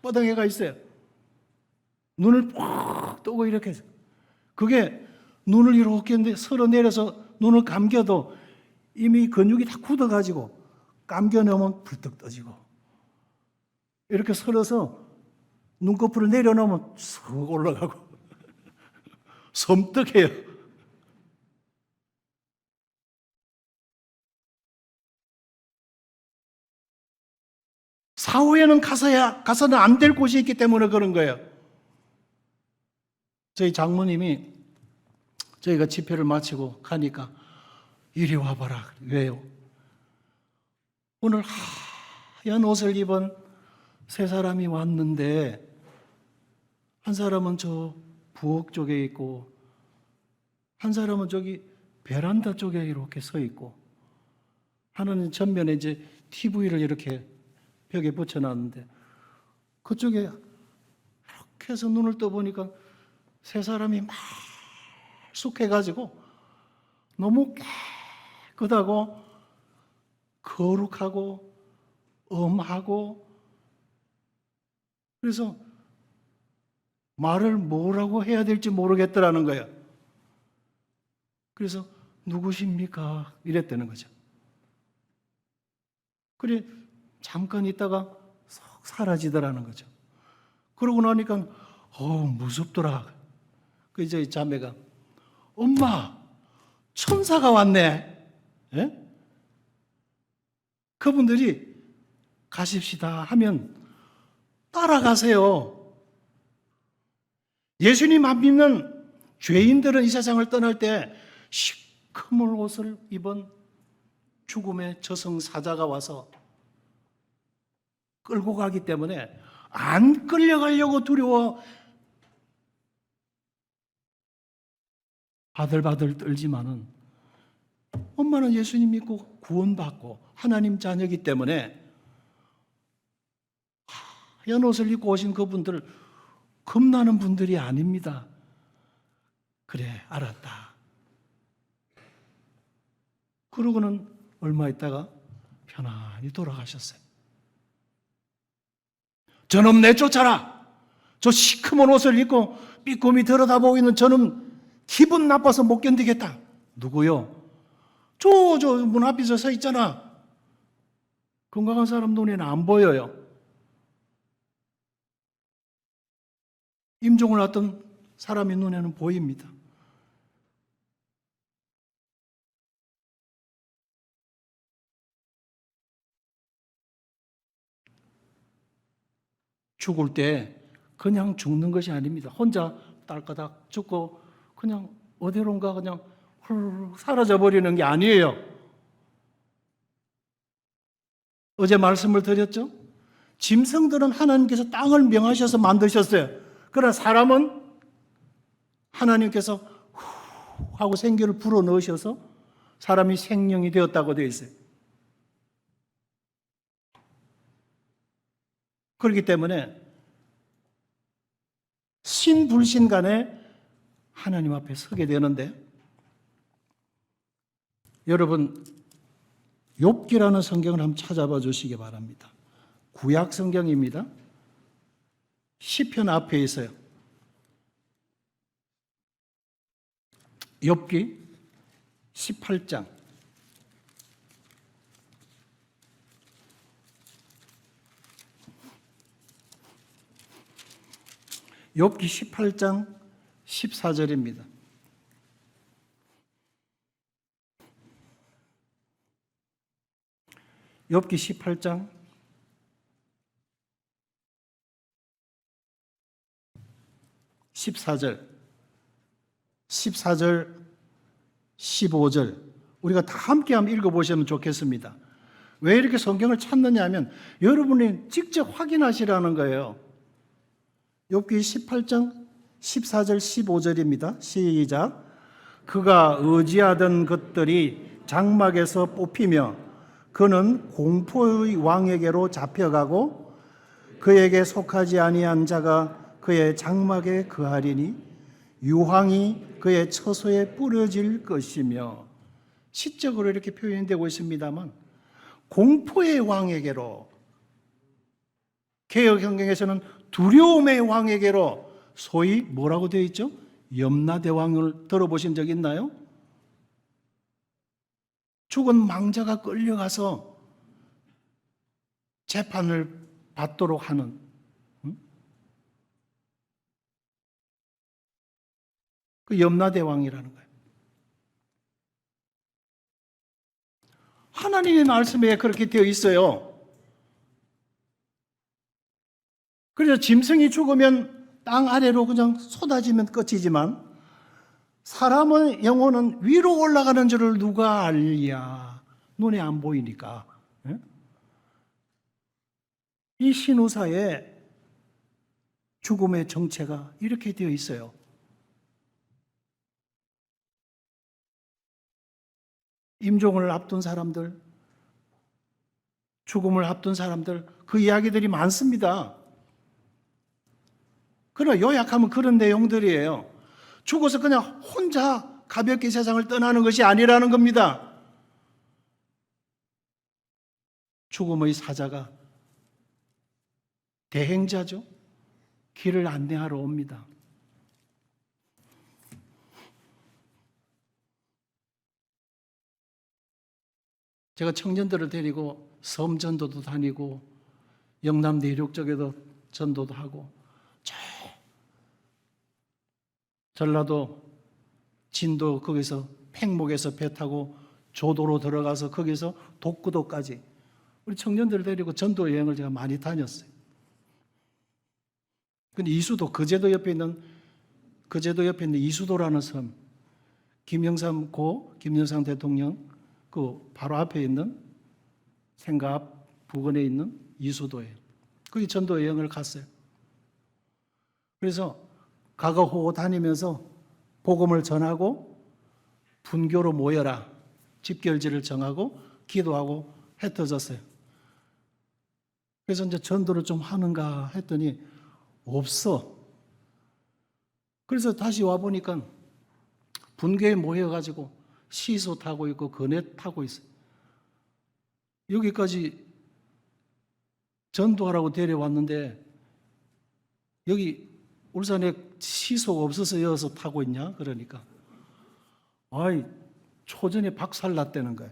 Speaker 1: 뻐덩해가 있어요. 눈을 푹 뜨고 이렇게 해서. 그게 눈을 이렇게 했는데 서로 내려서 눈을 감겨도 이미 근육이 다 굳어가지고 감겨 넣으면 불떡 떠지고 이렇게 서러서 눈꺼풀을 내려놓으면 쑥 올라가고 섬뜩해요. 사후에는 가서는 안 될 곳이 있기 때문에 그런 거예요. 저희 장모님이 저희가 집회를 마치고 가니까 이리 와봐라. 왜요? 오늘 하얀 옷을 입은 세 사람이 왔는데 한 사람은 저 부엌 쪽에 있고 한 사람은 저기 베란다 쪽에 이렇게 서 있고 하나는 전면에 이제 TV를 이렇게 벽에 붙여놨는데 그쪽에 이렇게 해서 눈을 떠보니까 세 사람이 말쑥해가지고 너무 깨끗하고 거룩하고 엄하고 그래서 말을 뭐라고 해야 될지 모르겠더라는 거예요. 그래서 누구십니까? 이랬다는 거죠. 그래 잠깐 있다가 쏙 사라지더라는 거죠. 그러고 나니까 무섭더라. 그 이제 자매가 엄마 천사가 왔네. 예? 그분들이 가십시다 하면 따라가세요. 예수님 안 믿는 죄인들은 이 세상을 떠날 때 시커먼 옷을 입은 죽음의 저승사자가 와서 끌고 가기 때문에 안 끌려가려고 두려워 바들바들 떨지만은 엄마는 예수님 믿고 구원받고 하나님 자녀이기 때문에 하얀 옷을 입고 오신 그분들 겁나는 분들이 아닙니다. 그래 알았다. 그러고는 얼마 있다가 편안히 돌아가셨어요. 저놈 내쫓아라. 저 시커먼 옷을 입고 삐꼼이 들여다보고 있는 저는 기분 나빠서 못 견디겠다. 누구요? 저 문 앞에서 서 있잖아. 건강한 사람 눈에는 안 보여요. 임종을 했던 사람의 눈에는 보입니다. 죽을 때 그냥 죽는 것이 아닙니다. 혼자 딸까닥 죽고 그냥 어디론가 그냥 훌 사라져버리는 게 아니에요. 어제 말씀을 드렸죠? 짐승들은 하나님께서 땅을 명하셔서 만드셨어요. 그러나 사람은 하나님께서 후 하고 생기를 불어넣으셔서 사람이 생명이 되었다고 되어 있어요. 그렇기 때문에 신불신 간에 하나님 앞에 서게 되는데, 여러분 욥기라는 성경을 한번 찾아봐 주시기 바랍니다. 구약 성경입니다. 시편 앞에 있어요. 욥기 18장. 욥기 18장 14절입니다. 욥기 18장 14절, 15절 우리가 다 함께 한번 읽어보시면 좋겠습니다. 왜 이렇게 성경을 찾느냐 하면 여러분이 직접 확인하시라는 거예요. 욥기 18장 14절 15절입니다. 시작. 그가 의지하던 것들이 장막에서 뽑히며 그는 공포의 왕에게로 잡혀가고 그에게 속하지 아니한 자가 그의 장막에 거하리니 유황이 그의 처소에 뿌려질 것이며, 시적으로 이렇게 표현되고 있습니다만 공포의 왕에게로, 개역 성경에서는 두려움의 왕에게로, 소위 뭐라고 되어 있죠? 염라대왕을 들어보신 적 있나요? 죽은 망자가 끌려가서 재판을 받도록 하는, 그 염라대왕이라는 거예요. 하나님의 말씀에 그렇게 되어 있어요. 그래서 짐승이 죽으면 땅 아래로 그냥 쏟아지면 끝이지만 사람의 영혼은 위로 올라가는 줄을 누가 알랴? 눈에 안 보이니까. 이 신우사의 죽음의 정체가 이렇게 되어 있어요. 임종을 앞둔 사람들, 죽음을 앞둔 사람들, 그 이야기들이 많습니다. 그러나 요약하면 그런 내용들이에요. 죽어서 그냥 혼자 가볍게 세상을 떠나는 것이 아니라는 겁니다. 죽음의 사자가 대행자죠. 길을 안내하러 옵니다. 제가 청년들을 데리고 섬 전도도 다니고 영남 내륙 쪽에도 전도도 하고, 전라도 진도 거기서 팽목에서 배 타고 조도로 들어가서 거기서 독구도까지 우리 청년들을 데리고 전도 여행을 제가 많이 다녔어요. 근데 이수도, 거제도 옆에 있는 이수도라는 섬, 김영삼 대통령 그 바로 앞에 있는 생가 앞 부근에 있는 이수도예요. 거기 전도 여행을 갔어요. 그래서 가가호호 다니면서 복음을 전하고 분교로 모여라, 집결지를 정하고 기도하고 흩어졌어요. 그래서 이제 전도를 좀 하는가 했더니 없어. 그래서 다시 와 보니까 분교에 모여가지고 시소 타고 있고 거넷 타고 있어요. 여기까지 전도하라고 데려왔는데 여기 울산에 시속 없어서 이어서 타고 있냐? 그러니까 아이 초전에 박살났다는 거예요.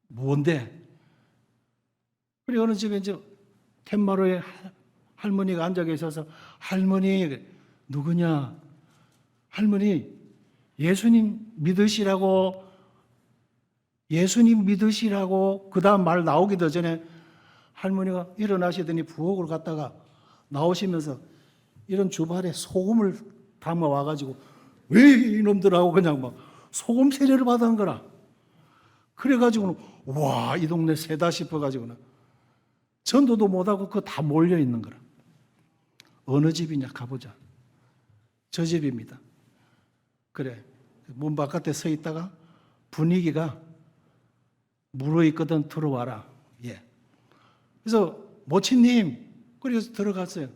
Speaker 1: 뭔데? 그리고 어느 집에 이제 텐마루에 할머니가 앉아 계셔서 할머니 누구냐? 할머니 예수님 믿으시라고 그 다음 말 나오기도 전에 할머니가 일어나시더니 부엌으로 갔다가 나오시면서 이런 주발에 소금을 담아 와가지고 왜 이놈들하고 그냥 막 소금 세례를 받은 거라. 그래가지고는 와, 이 동네 세다 싶어가지고는 전도도 못하고 그거 다 몰려 있는 거라. 어느 집이냐 가보자. 저 집입니다. 그래, 문 바깥에 서 있다가 분위기가 무르익거든 들어와라. 예. 그래서 모친님, 그래서 들어갔어요.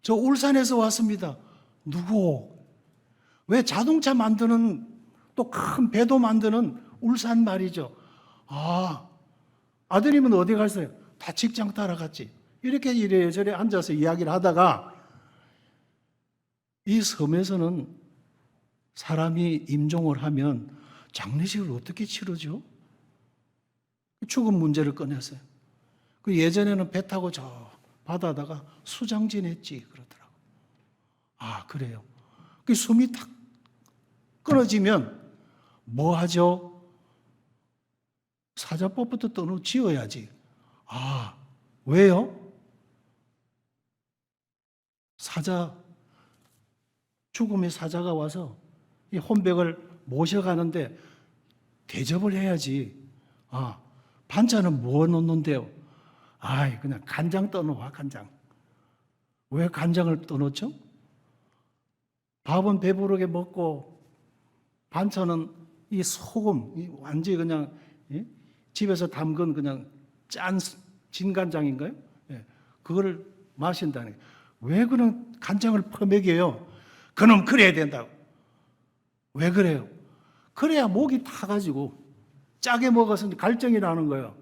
Speaker 1: 저 울산에서 왔습니다. 누구? 왜 자동차 만드는 또 큰 배도 만드는 울산 말이죠. 아, 아드님은 어디 갔어요? 다 직장 따라갔지. 이렇게 이래저래 앉아서 이야기를 하다가 이 섬에서는 사람이 임종을 하면 장례식을 어떻게 치르죠? 죽음 문제를 꺼냈어요. 그 예전에는 배 타고 저 바다다가 수장 지냈지 그러더라고. 아, 그래요. 그 숨이 탁 끊어지면 뭐 하죠? 사자법부터 지어야지. 아, 왜요? 죽음의 사자가 와서 이 혼백을 모셔가는데 대접을 해야지. 아, 반찬은 뭐 넣는데요? 아이, 그냥 간장 떠놓아, 간장. 왜 간장을 떠놓죠? 밥은 배부르게 먹고 반찬은 이 소금, 완전히 그냥 집에서 담근 그냥 짠 진간장인가요? 예, 그거를 마신다는 거예요. 왜 그런 간장을 퍼먹여요? 그놈 그래야 된다고. 왜 그래요? 그래야 목이 타가지고 짜게 먹어서 갈증이 나는 거예요.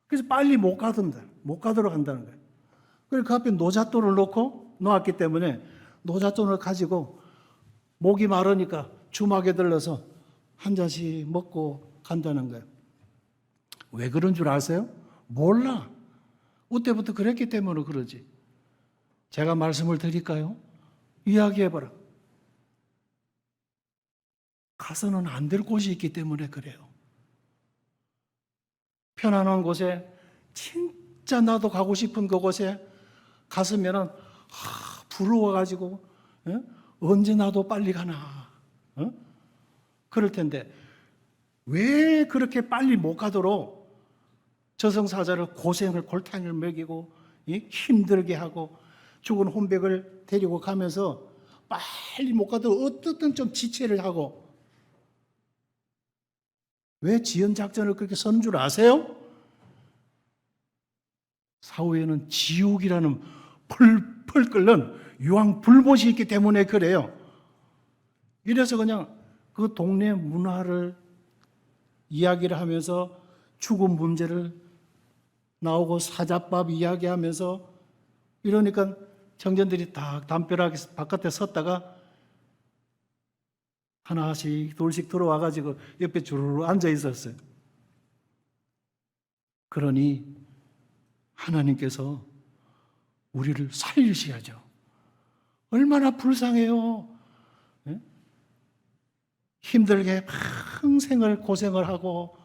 Speaker 1: 그래서 빨리 못 가도록 한다는 거예요. 그래서 그 앞에 노잣돈을 놓았기 때문에 노잣돈을 가지고 목이 마르니까 주막에 들러서 한 잔씩 먹고 간다는 거예요. 왜 그런 줄 아세요? 몰라. 그때부터 그랬기 때문에 그러지. 제가 말씀을 드릴까요? 이야기해봐라. 가서는 안 될 곳이 있기 때문에 그래요. 편안한 곳에 진짜 나도 가고 싶은 그곳에 갔으면은 부러워가지고 언제 나도 빨리 가나 그럴 텐데 왜 그렇게 빨리 못 가도록 저승사자를 고생을 골탕을 먹이고 힘들게 하고 죽은 혼백을 데리고 가면서 빨리 못 가도록 어떻든 좀 지체를 하고 왜 지연 작전을 그렇게 선 줄 아세요? 사후에는 지옥이라는 펄펄 끓는 유황 불못이 있기 때문에 그래요. 이래서 그냥 그 동네 문화를 이야기를 하면서 죽음 문제를 나오고 사자밥 이야기하면서 이러니까 청년들이 다 담벼락 바깥에 섰다가 하나씩 둘씩 들어와가지고 옆에 주르르 앉아 있었어요. 그러니 하나님께서 우리를 살리셔야죠. 얼마나 불쌍해요. 네? 힘들게 평생을 고생을 하고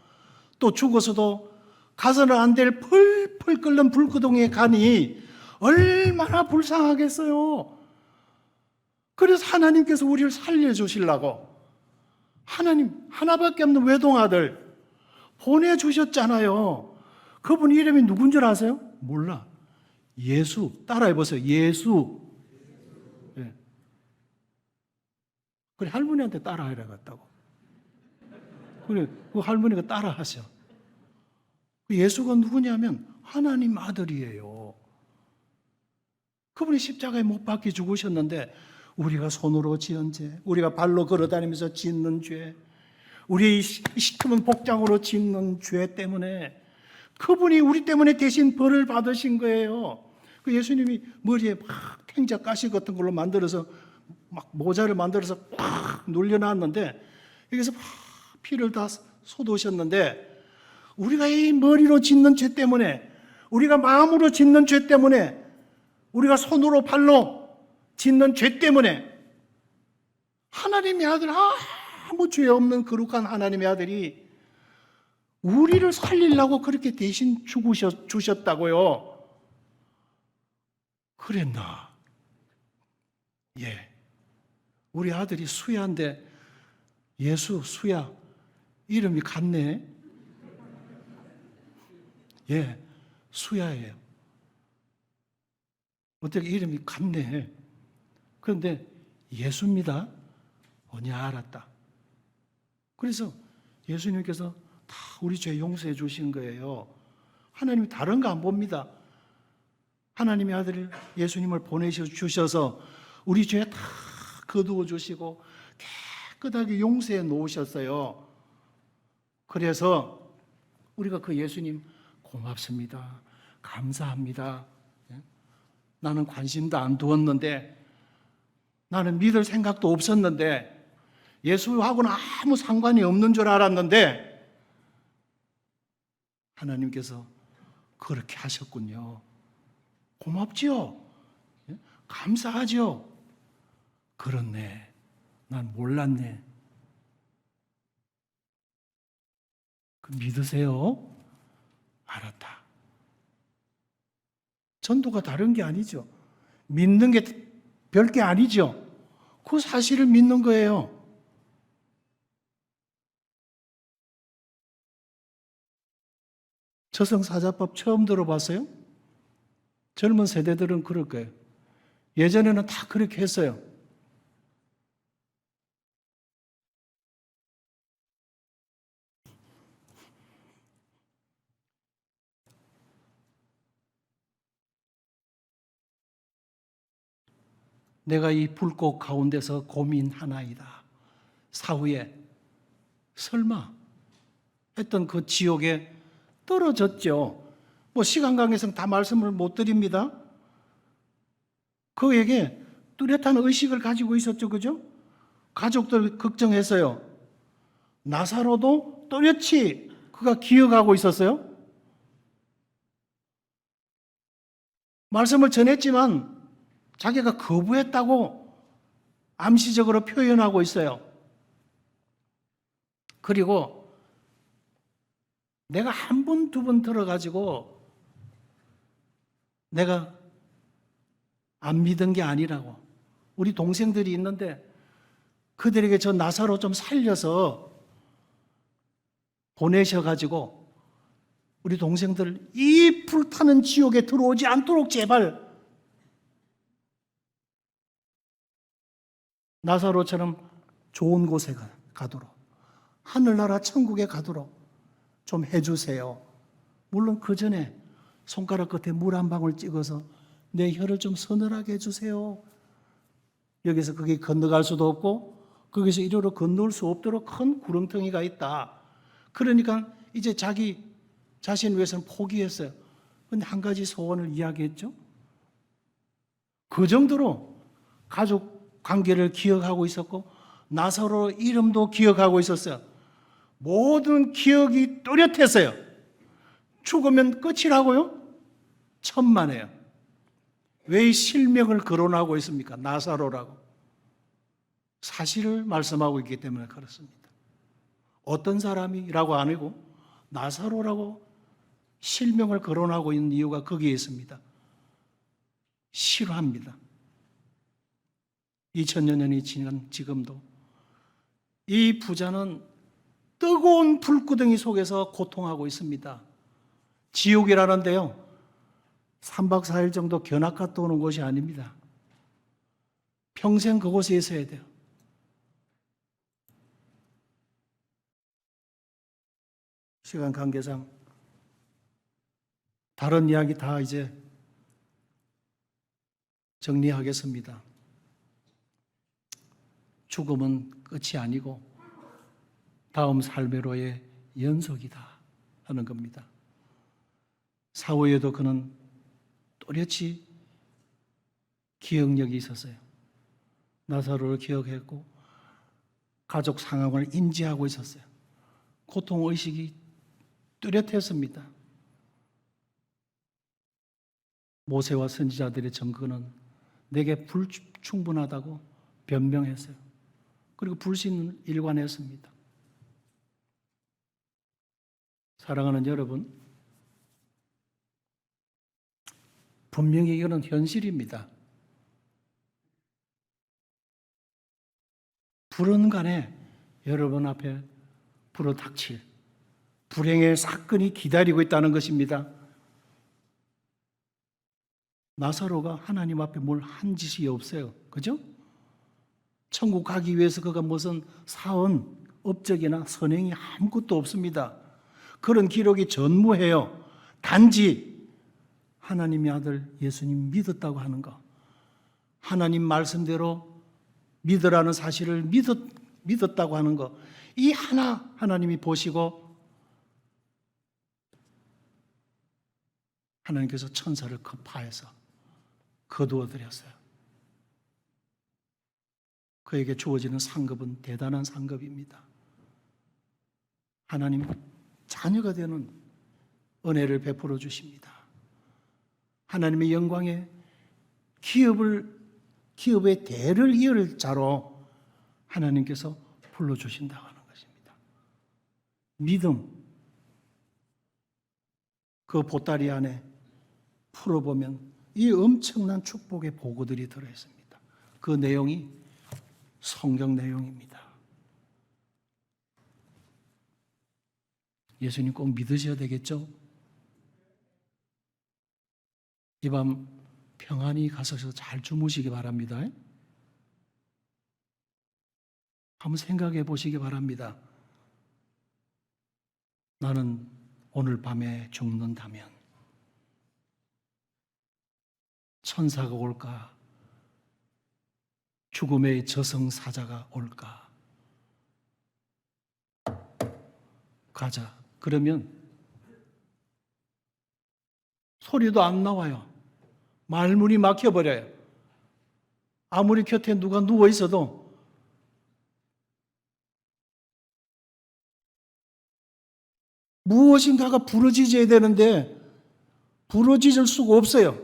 Speaker 1: 또 죽어서도 가서는 안 될 펄펄 끓는 불구덩이에 가니 얼마나 불쌍하겠어요. 그래서 하나님께서 우리를 살려주시려고 하나님 하나밖에 없는 외동아들 보내주셨잖아요. 그분 이름이 누군 줄 아세요? 몰라. 예수. 따라해보세요. 예수. 예. 그래 할머니한테 따라하라 갔다고. 그래 그 할머니가 따라하셔. 예수가 누구냐면 하나님 아들이에요. 그분이 십자가에 못 박혀 죽으셨는데 우리가 손으로 지은 죄, 우리가 발로 걸어다니면서 짓는 죄, 우리의 시커먼 복장으로 짓는 죄 때문에 그분이 우리 때문에 대신 벌을 받으신 거예요. 그 예수님이 머리에 막 팽자 가시 같은 걸로 만들어서 막 모자를 만들어서 꽉 눌려놨는데 여기서 막 피를 다 쏟으셨는데 우리가 이 머리로 짓는 죄 때문에, 우리가 마음으로 짓는 죄 때문에, 우리가 손으로 발로 짓는 죄 때문에 하나님의 아들, 아무 죄 없는 거룩한 하나님의 아들이 우리를 살리려고 그렇게 대신 주셨다고요. 그랬나? 예. 우리 아들이 수야인데 예수, 수야 이름이 같네. 예, 수야예요. 어떻게 이름이 같네. 그런데 예수입니다. 언냐 알았다. 그래서 예수님께서 다 우리 죄 용서해 주신 거예요. 하나님이 다른 거 안 봅니다. 하나님의 아들 예수님을 보내셔 주셔서 우리 죄 다 거두어 주시고 깨끗하게 용서해 놓으셨어요. 그래서 우리가 그 예수님 고맙습니다. 감사합니다. 나는 관심도 안 두었는데, 나는 믿을 생각도 없었는데, 예수하고는 아무 상관이 없는 줄 알았는데 하나님께서 그렇게 하셨군요. 고맙지요? 감사하죠? 그렇네. 난 몰랐네. 믿으세요? 알았다. 전도가 다른 게 아니죠. 믿는 게 별게 아니죠. 그 사실을 믿는 거예요. 저승사자법 처음 들어봤어요? 젊은 세대들은 그럴 거예요. 예전에는 다 그렇게 했어요. 내가 이 불꽃 가운데서 고민하나이다. 사후에 설마 했던 그 지옥에 떨어졌죠. 뭐 시간 관계상 다 말씀을 못 드립니다. 그에게 뚜렷한 의식을 가지고 있었죠. 그죠? 가족들 걱정했어요. 나사로도 또렷이 그가 기억하고 있었어요. 말씀을 전했지만 자기가 거부했다고 암시적으로 표현하고 있어요. 그리고 내가 한 번, 두 번 들어가지고 내가 안 믿은 게 아니라고. 우리 동생들이 있는데 그들에게 저 나사로 좀 살려서 보내셔가지고 우리 동생들 이 불타는 지옥에 들어오지 않도록 제발 나사로처럼 좋은 곳에 가도록, 하늘나라 천국에 가도록 좀 해주세요. 물론 그 전에 손가락 끝에 물 한 방울 찍어서 내 혀를 좀 서늘하게 해주세요. 여기서 그게 건너갈 수도 없고 거기서 이리로 건널 수 없도록 큰 구렁텅이가 있다. 그러니까 이제 자기 자신 위해서는 포기했어요. 근데 한 가지 소원을 이야기했죠. 그 정도로 가족 관계를 기억하고 있었고 나사로 이름도 기억하고 있었어요. 모든 기억이 또렷했어요. 죽으면 끝이라고요? 천만에요. 왜 이 실명을 거론하고 있습니까? 나사로라고. 사실을 말씀하고 있기 때문에 그렇습니다. 어떤 사람이라고 안 하고 나사로라고 실명을 거론하고 있는 이유가 거기에 있습니다. 싫어합니다. 2000여 년이 지난 지금도 이 부자는 뜨거운 불구덩이 속에서 고통하고 있습니다. 지옥이라는 데요, 3박 4일 정도 견학 갔다 오는 곳이 아닙니다. 평생 그곳에 있어야 돼요. 시간 관계상 다른 이야기 다 이제 정리하겠습니다. 죽음은 끝이 아니고 다음 삶의로의 연속이다 하는 겁니다. 사후에도 그는 또렷이 기억력이 있었어요. 나사로를 기억했고 가족 상황을 인지하고 있었어요. 고통의식이 뚜렷했습니다. 모세와 선지자들의 증거는 내게 불충분하다고 변명했어요. 그리고 불신을 일관했습니다. 사랑하는 여러분, 분명히 이거는 현실입니다. 불은 간에 여러분 앞에 불어닥칠 불행의 사건이 기다리고 있다는 것입니다. 나사로가 하나님 앞에 뭘 한 짓이 없어요. 그죠? 천국 가기 위해서 그가 무슨 사언, 업적이나 선행이 아무것도 없습니다. 그런 기록이 전무해요. 단지 하나님의 아들 예수님 믿었다고 하는 것, 하나님 말씀대로 믿으라는 사실을 믿었다고 하는 것, 이 하나 하나님이 보시고 하나님께서 천사를 급파해서 거두어 드렸어요. 그에게 주어지는 상급은 대단한 상급입니다. 하나님 자녀가 되는 은혜를 베풀어 주십니다. 하나님의 영광의 기업의 대를 이을 자로 하나님께서 불러주신다고 하는 것입니다. 믿음, 그 보따리 안에 풀어보면 이 엄청난 축복의 보고들이 들어있습니다. 그 내용이 성경 내용입니다. 예수님 꼭 믿으셔야 되겠죠? 이 밤 평안히 가셔서 잘 주무시기 바랍니다. 한번 생각해 보시기 바랍니다. 나는 오늘 밤에 죽는다면 천사가 올까? 죽음의 저승사자가 올까? 가자. 그러면 소리도 안 나와요. 말문이 막혀버려요. 아무리 곁에 누가 누워 있어도 무엇인가가 부러지져야 되는데 부러지질 수가 없어요.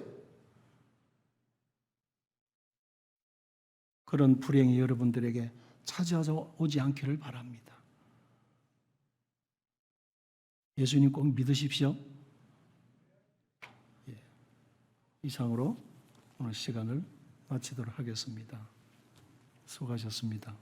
Speaker 1: 그런 불행이 여러분들에게 찾아오지 않기를 바랍니다. 예수님 꼭 믿으십시오. 이상으로 오늘 시간을 마치도록 하겠습니다. 수고하셨습니다.